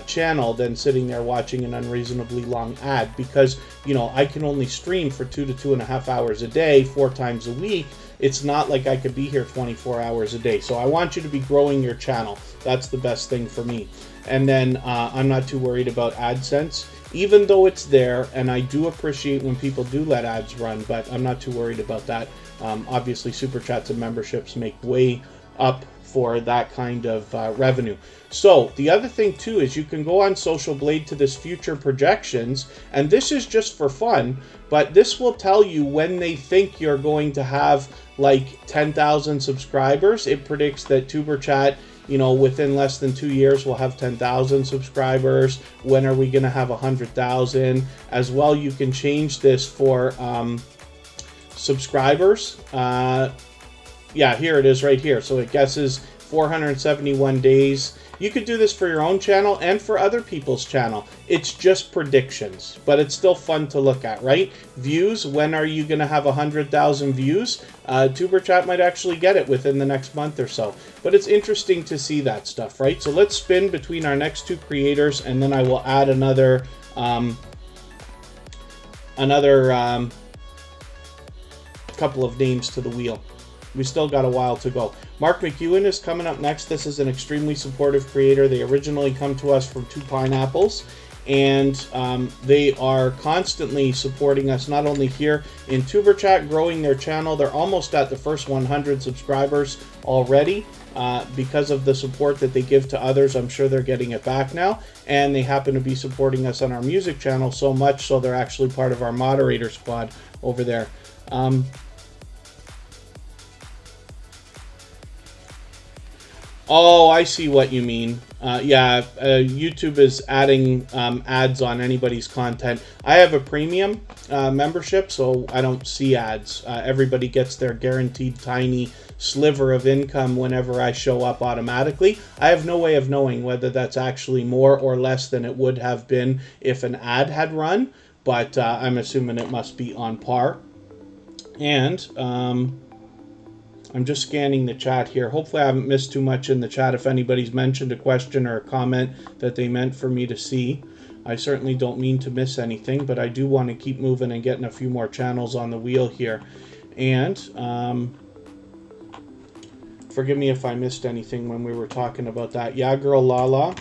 Speaker 1: channel than sitting there watching an unreasonably long ad, because, you know, I can only stream for 2 to 2.5 hours a day, 4 times a week. It's not like I could be here 24 hours a day. So I want you to be growing your channel. That's the best thing for me. And then I'm not too worried about AdSense, even though it's there, and I do appreciate when people do let ads run, but I'm not too worried about that. Obviously, Super Chats and memberships make way up for that kind of revenue. So the other thing too is you can go on Social Blade to this future projections, and this is just for fun, but this will tell you when they think you're going to have like 10,000 subscribers. It predicts that Tuber Chat, you know, within less than 2 years we'll have 10,000 subscribers. When are we going to have 100,000? As well, you can change this for subscribers. Yeah, here it is right here. So it guesses 471 days. You could do this for your own channel and for other people's channel. It's just predictions, but it's still fun to look at, right? Views, when are you going to have 100,000 views? Tuber Chat might actually get it within the next month or so. But it's interesting to see that stuff, right? So let's spin between our next two creators, and then I will add another couple of names to the wheel. We still got a while to go. Mark McEwen is coming up next. This is an extremely supportive creator. They originally come to us from Two Pineapples, and they are constantly supporting us, not only here in Tuber Chat, growing their channel. They're almost at the first 100 subscribers already. Because of the support that they give to others, I'm sure they're getting it back now. And they happen to be supporting us on our music channel so much so they're actually part of our moderator squad over there. Oh, I see what you mean. Yeah, YouTube is adding ads on anybody's content. I have a premium membership, so I don't see ads. Everybody gets their guaranteed tiny sliver of income whenever I show up automatically. I have no way of knowing whether that's actually more or less than it would have been if an ad had run, but I'm assuming it must be on par. And I'm just scanning the chat here. Hopefully I haven't missed too much in the chat. If anybody's mentioned a question or a comment that they meant for me to see, I certainly don't mean to miss anything, but I do want to keep moving and getting a few more channels on the wheel here. And forgive me if I missed anything when we were talking about that. Yeah, Girl Lala,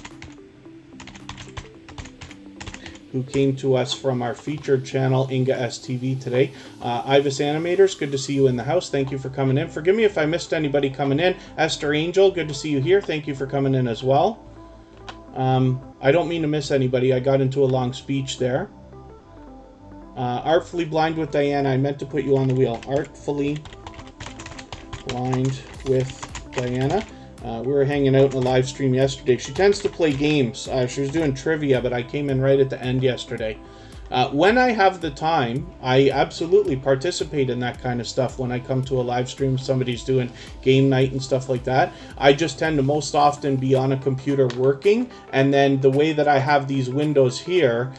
Speaker 1: who came to us from our featured channel, Inga STV today. Ivis Animators, good to see you in the house. Thank you for coming in. Forgive me if I missed anybody coming in. Esther Angel, good to see you here. Thank you for coming in as well. I don't mean to miss anybody. I got into a long speech there. Artfully Blind with Diana. I meant to put you on the wheel. Artfully Blind with Diana. We were hanging out in a live stream yesterday. She tends to play games. She was doing trivia, but I came in right at the end yesterday. When I have the time, I absolutely participate in that kind of stuff. When I come to a live stream, somebody's doing game night and stuff like that. I just tend to most often be on a computer working, and then the way that I have these windows here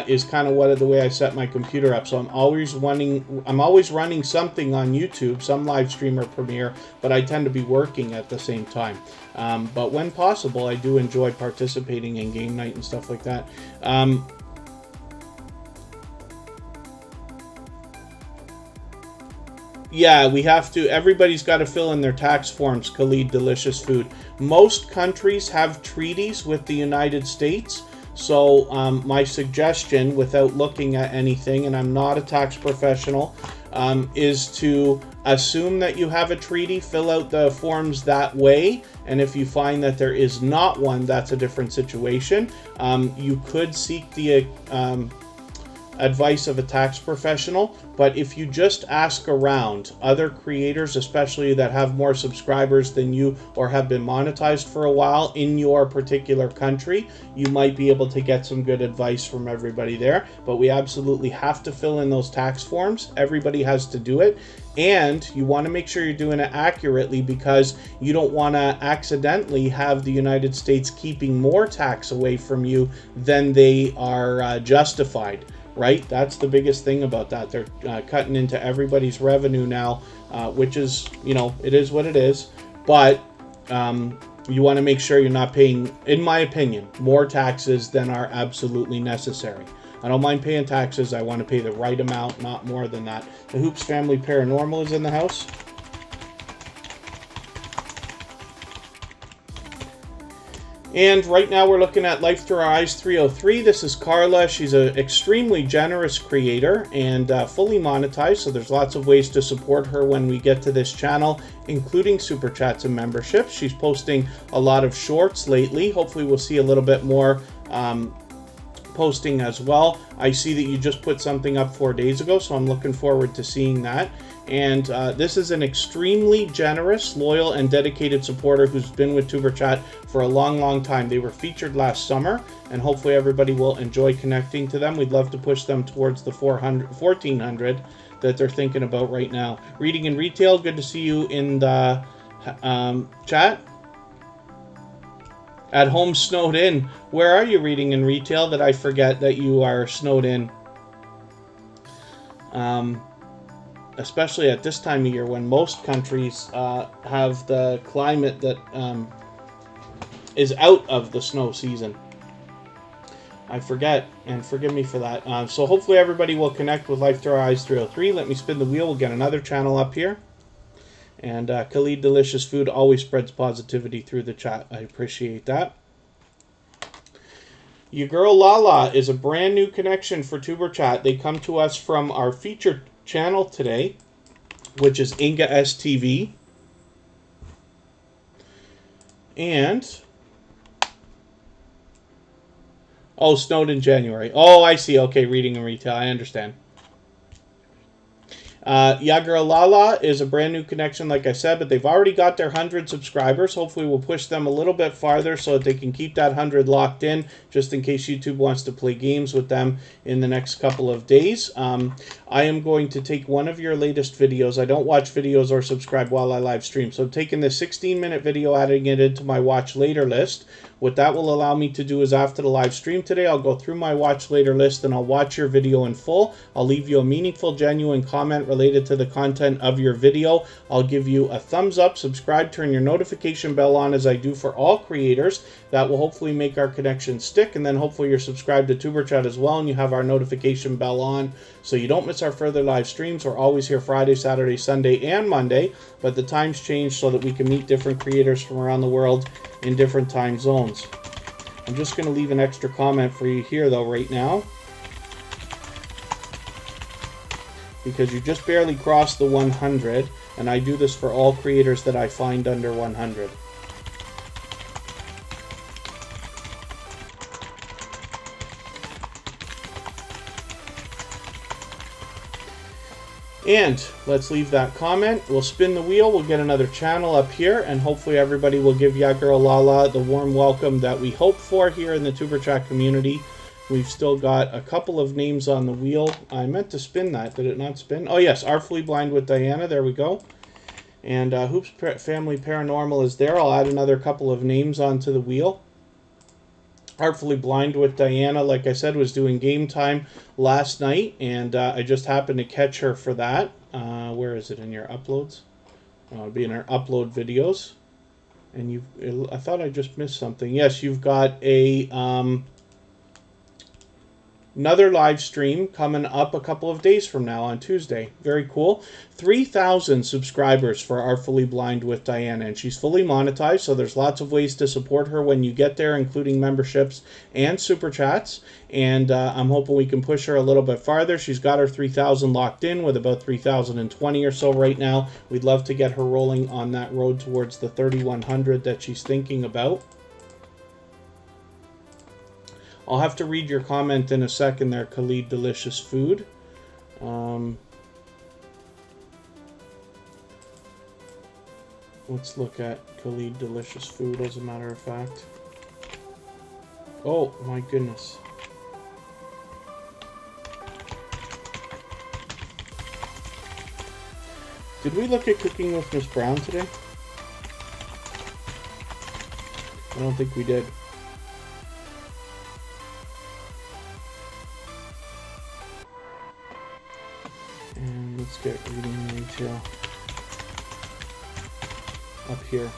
Speaker 1: is kind of the way I set my computer up. So I'm always running something on YouTube, some live stream or Premiere, but I tend to be working at the same time. But when possible, I do enjoy participating in game night and stuff like that. Yeah, we have to, everybody's got to fill in their tax forms, Khalid, delicious food. Most countries have treaties with the United States. So my suggestion, without looking at anything, and I'm not a tax professional, is to assume that you have a treaty, fill out the forms that way, and if you find that there is not one, that's a different situation. You could seek the advice of a tax professional, but if you just ask around other creators, especially that have more subscribers than you or have been monetized for a while in your particular country, you might be able to get some good advice from everybody there. But we absolutely have to fill in those tax forms. Everybody has to do it, and you want to make sure you're doing it accurately, because you don't want to accidentally have the United States keeping more tax away from you than they are justified. Right? That's the biggest thing about that. They're cutting into everybody's revenue now, which is, you know, it is what it is. But you want to make sure you're not paying, in my opinion, more taxes than are absolutely necessary. I don't mind paying taxes. I want to pay the right amount, not more than that. The Hoops Family Paranormal is in the house. And right now we're looking at Life Through Our Eyes 303. This is Carla. She's an extremely generous creator and fully monetized, so there's lots of ways to support her when we get to this channel, including super chats and memberships. She's posting a lot of shorts lately. Hopefully we'll see a little bit more posting as well. I see that you just put something up 4 days ago, so I'm looking forward to seeing that. And this is an extremely generous, loyal, and dedicated supporter who's been with Superchat for a long, long time. They were featured last summer, and hopefully everybody will enjoy connecting to them. We'd love to push them towards the 1,400 that they're thinking about right now. Reading in Retail, good to see you in the chat. At home snowed in. Where are you, Reading in Retail, that I forget that you are snowed in? Especially at this time of year when most countries have the climate that is out of the snow season. I forget, and forgive me for that. So hopefully everybody will connect with Life Through Our Eyes 303. Let me spin the wheel. We'll get another channel up here. And Khalid Delicious Food always spreads positivity through the chat. I appreciate that. Your girl Lala is a brand new connection for Tuber Chat. They come to us from our featured channel today, which is Inga STV. And oh, snowed in January. Oh, I see. Okay, Reading in Retail. I understand. Yagra Lala is a brand new connection, like I said, but they've already got their 100 subscribers. Hopefully we'll push them a little bit farther so that they can keep that 100 locked in, just in case YouTube wants to play games with them in the next couple of days. I am going to take one of your latest videos. I don't watch videos or subscribe while I live stream, so I'm taking this 16-minute video, adding it into my watch later list. What that will allow me to do is after the live stream today, I'll go through my watch later list and I'll watch your video in full. I'll leave you a meaningful, genuine comment related to the content of your video. I'll give you a thumbs up, subscribe, turn your notification bell on as I do for all creators. That will hopefully make our connection stick, and then hopefully you're subscribed to Tuber Chat as well and you have our notification bell on so you don't miss our further live streams. We're always here Friday, Saturday, Sunday, and Monday, but the times change so that we can meet different creators from around the world in different time zones. I'm just going to leave an extra comment for you here though right now, because you just barely crossed the 100, and I do this for all creators that I find under 100. And let's leave that comment. We'll spin the wheel. We'll get another channel up here, and hopefully everybody will give Ya Girl Lala the warm welcome that we hope for here in the Tuber Chat community. We've still got a couple of names on the wheel. I meant to spin that. Did it not spin? Oh, yes. Artfully Blind with Diana. There we go. And Hoops Family Paranormal is there. I'll add another couple of names onto the wheel. Artfully Blind with Diana, like I said, was doing game time last night, and I just happened to catch her for that. Where is it in your uploads? It'll be in our upload videos. And I thought I just missed something. Yes, you've got a another live stream coming up a couple of days from now on Tuesday. Very cool. 3,000 subscribers for Artfully Blind with Diana, and she's fully monetized, so there's lots of ways to support her when you get there, including memberships and super chats. And I'm hoping we can push her a little bit farther. She's got her 3,000 locked in with about 3,020 or so right now. We'd love to get her rolling on that road towards the 3,100 that she's thinking about. I'll have to read your comment in a second there, Khalid Delicious Food. Let's look at Khalid Delicious Food, as a matter of fact. Oh, my goodness. Did we look at Cooking with Miss Brown today? I don't think we did. And let's get reading retail up here.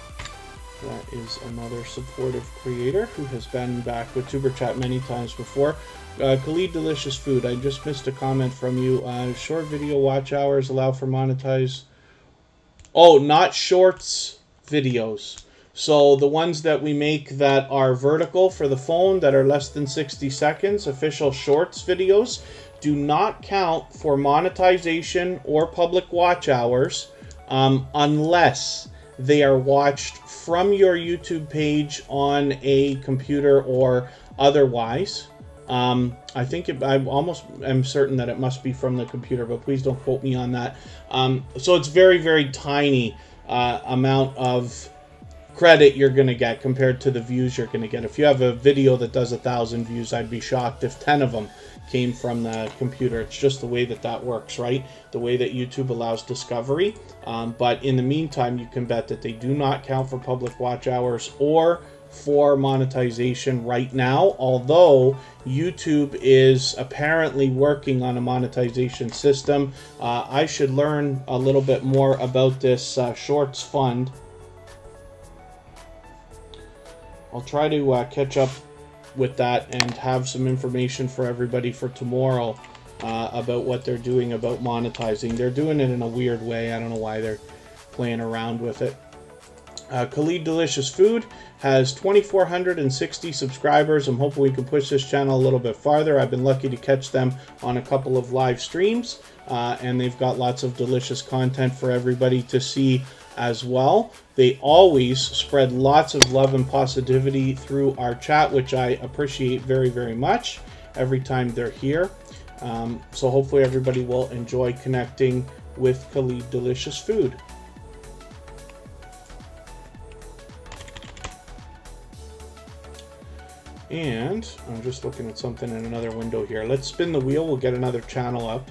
Speaker 1: That is another supportive creator who has been back with Tuber Chat many times before. Khalid Delicious Food, I just missed a comment from you. Short video watch hours allow for monetize. Oh, not shorts videos. So the ones that we make that are vertical for the phone that are less than 60 seconds, official shorts videos, do not count for monetization or public watch hours unless they are watched from your YouTube page on a computer or otherwise. I think I almost am certain that it must be from the computer, but please don't quote me on that. So it's very, very tiny amount of credit you're going to get compared to the views you're going to get. If you have a video that does 1,000 views, I'd be shocked if 10 of them came from the computer. It's just the way that that works, right? The way that YouTube allows discovery. But in the meantime, you can bet that they do not count for public watch hours or for monetization right now, although YouTube is apparently working on a monetization system. I should learn a little bit more about this Shorts Fund. I'll try to catch up with that and have some information for everybody for tomorrow about what they're doing about monetizing. They're doing it in a weird way. I don't know why they're playing around with it. Khalid Delicious Food has 2,460 subscribers. I'm hoping we can push this channel a little bit farther. I've been lucky to catch them on a couple of live streams, and they've got lots of delicious content for everybody to see as well. They always spread lots of love and positivity through our chat, which I appreciate very, very much every time they're here. So hopefully everybody will enjoy connecting with Khalid Delicious Food. And I'm just looking at something in another window here. Let's spin the wheel. We'll get another channel up.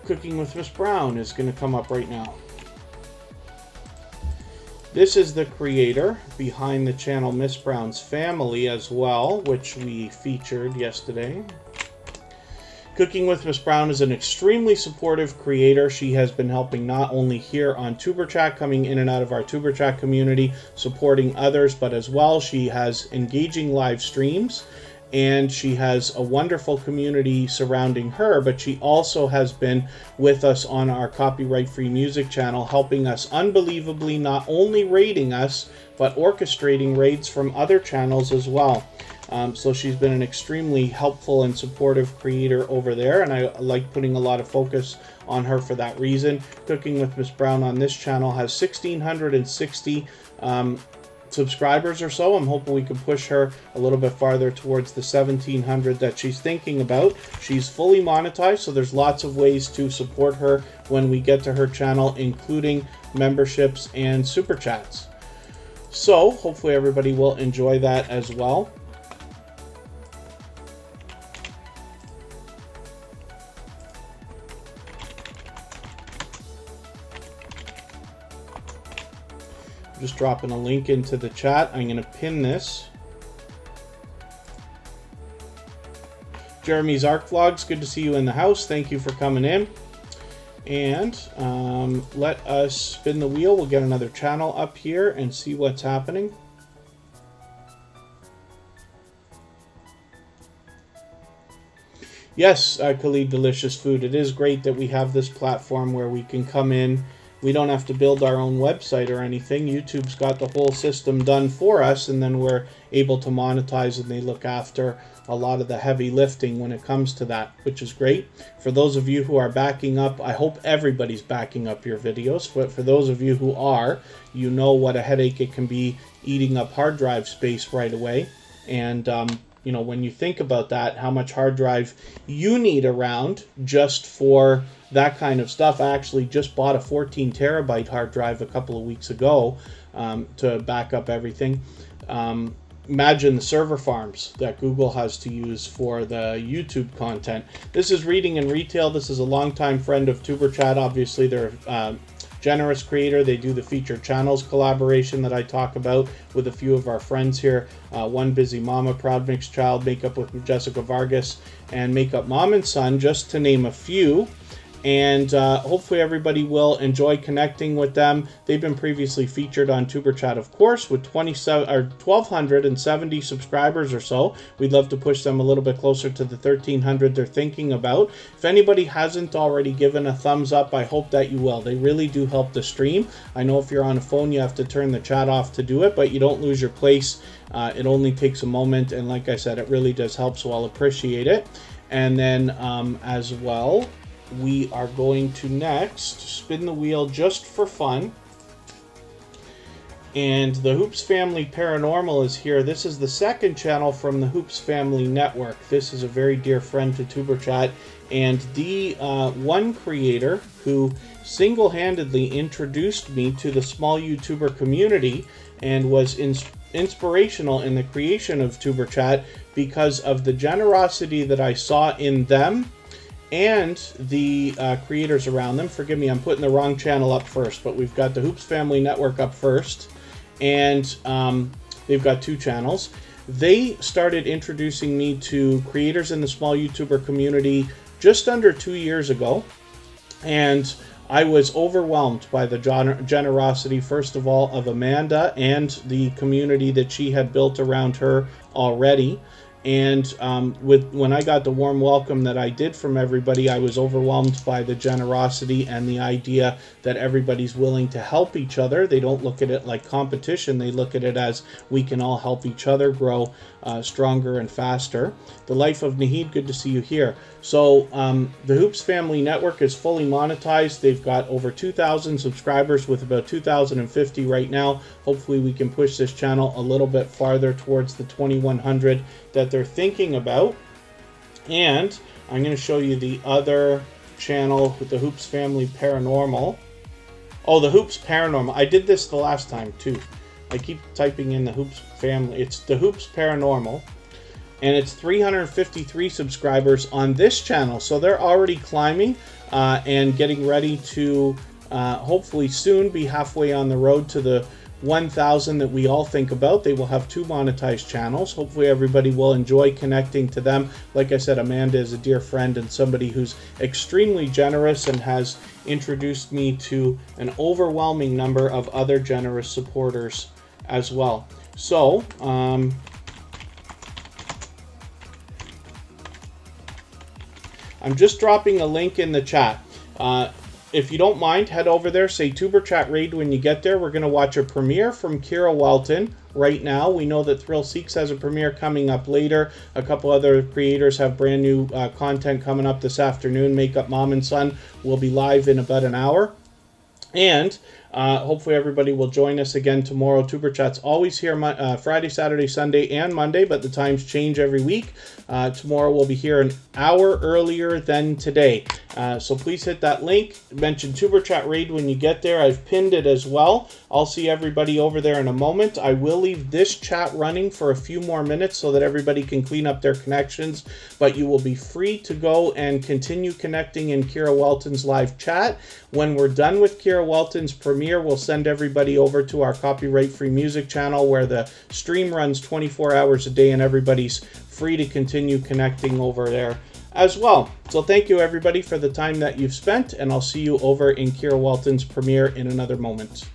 Speaker 1: Cooking with Miss Brown is going to come up right now. This is the creator behind the channel Miss Brown's Family as well, which we featured yesterday. Cooking with Miss Brown is an extremely supportive creator. She has been helping not only here on Tuber Chat, coming in and out of our Tuber Chat community, supporting others, but as well she has engaging live streams, and she has a wonderful community surrounding her, but she also has been with us on our copyright-free music channel, helping us unbelievably, not only raiding us, but orchestrating raids from other channels as well. So she's been an extremely helpful and supportive creator over there, and I like putting a lot of focus on her for that reason. Cooking with Miss Brown on this channel has 1,660 subscribers or so. I'm hoping we can push her a little bit farther towards the 1,700 that she's thinking about. She's fully monetized, so there's lots of ways to support her when we get to her channel, including memberships and super chats. So hopefully everybody will enjoy that as well. Just dropping a link into the chat. I'm going to pin this. Jeremy's Arc Vlogs, good to see you in the house. Thank you for coming in. And let us spin the wheel. We'll get another channel up here and see what's happening. Yes, Khalid Delicious Food. It is great that we have this platform where we can come in. We don't have to build our own website or anything. YouTube's got the whole system done for us, and then we're able to monetize, and they look after a lot of the heavy lifting when it comes to that, which is great. For those of you who are backing up, I hope everybody's backing up your videos, but for those of you who are, you know what a headache it can be eating up hard drive space right away. And you know, when you think about that, how much hard drive you need around just for that kind of stuff. I actually just bought a 14 terabyte hard drive a couple of weeks ago to back up everything. Imagine the server farms that Google has to use for the YouTube content. This is Reading in Retail. This is a longtime friend of TuberChat. Obviously, they're generous creator. They do the featured channels collaboration that I talk about with a few of our friends here. One Busy Mama, Proud Mixed Child, Makeup with Jessica Vargas, and MakeUpMomSon, just to name a few. And hopefully everybody will enjoy connecting with them. They've been previously featured on TuberChat, of course, with 1,270 subscribers or so. We'd love to push them a little bit closer to the 1,300 they're thinking about. If anybody hasn't already given a thumbs up, I hope that you will. They really do help the stream. I know if you're on a phone, you have to turn the chat off to do it, but you don't lose your place. It only takes a moment, and like I said, it really does help, so I'll appreciate it. And then as well, we are going to next spin the wheel just for fun. And the Hoops Family Paranormal is here. This is the second channel from the Hoops Family Network. This is a very dear friend to TuberChat, and the one creator who single-handedly introduced me to the small YouTuber community and was inspirational in the creation of TuberChat because of the generosity that I saw in them and the creators around them. Forgive me, I'm putting the wrong channel up first, but we've got the Hoops Family Network up first, and they've got two channels. They started introducing me to creators in the small YouTuber community just under 2 years ago, and I was overwhelmed by the generosity, first of all, of Amanda and the community that she had built around her already. And when I got the warm welcome that I did from everybody, I was overwhelmed by the generosity and the idea that everybody's willing to help each other. They don't look at it like competition. They look at it as we can all help each other grow stronger and faster. The Life of Nahid, good to see you here. So the Hoops Family Network is fully monetized. They've got over 2,000 subscribers with about 2,050 right now. Hopefully we can push this channel a little bit farther towards the 2,100 that they're thinking about. And I'm going to show you the other channel with the Hoops Family Paranormal. Oh, the Hoops Paranormal. I did this the last time too. I keep typing in the Hoops Family. It's the Hoops Paranormal. And it's 353 subscribers on this channel. So they're already climbing and getting ready to hopefully soon be halfway on the road to the 1,000 that we all think about. They will have 2 monetized channels. Hopefully everybody will enjoy connecting to them. Like I said, Amanda is a dear friend and somebody who's extremely generous and has introduced me to an overwhelming number of other generous supporters as well. So, I'm just dropping a link in the chat. If you don't mind, head over there, say TuberChat Raid when you get there. We're going to watch a premiere from Kristin Welton right now. We know that Thrill Seeks has a premiere coming up later. A couple other creators have brand new content coming up this afternoon. MakeUpMomSon will be live in about an hour. And Hopefully everybody will join us again tomorrow. Tuber Chat's always here Friday, Saturday, Sunday, and Monday, but the times change every week. Tomorrow we'll be here an hour earlier than today. So please hit that link. Mention Tuber Chat Raid when you get there. I've pinned it as well. I'll see everybody over there in a moment. I will leave this chat running for a few more minutes so that everybody can clean up their connections, but you will be free to go and continue connecting in Kira Welton's live chat. When we're done with Kira Welton's premiere, we'll send everybody over to our copyright-free music channel where the stream runs 24 hours a day and everybody's free to continue connecting over there as well. So thank you everybody for the time that you've spent, and I'll see you over in Kira Welton's premiere in another moment.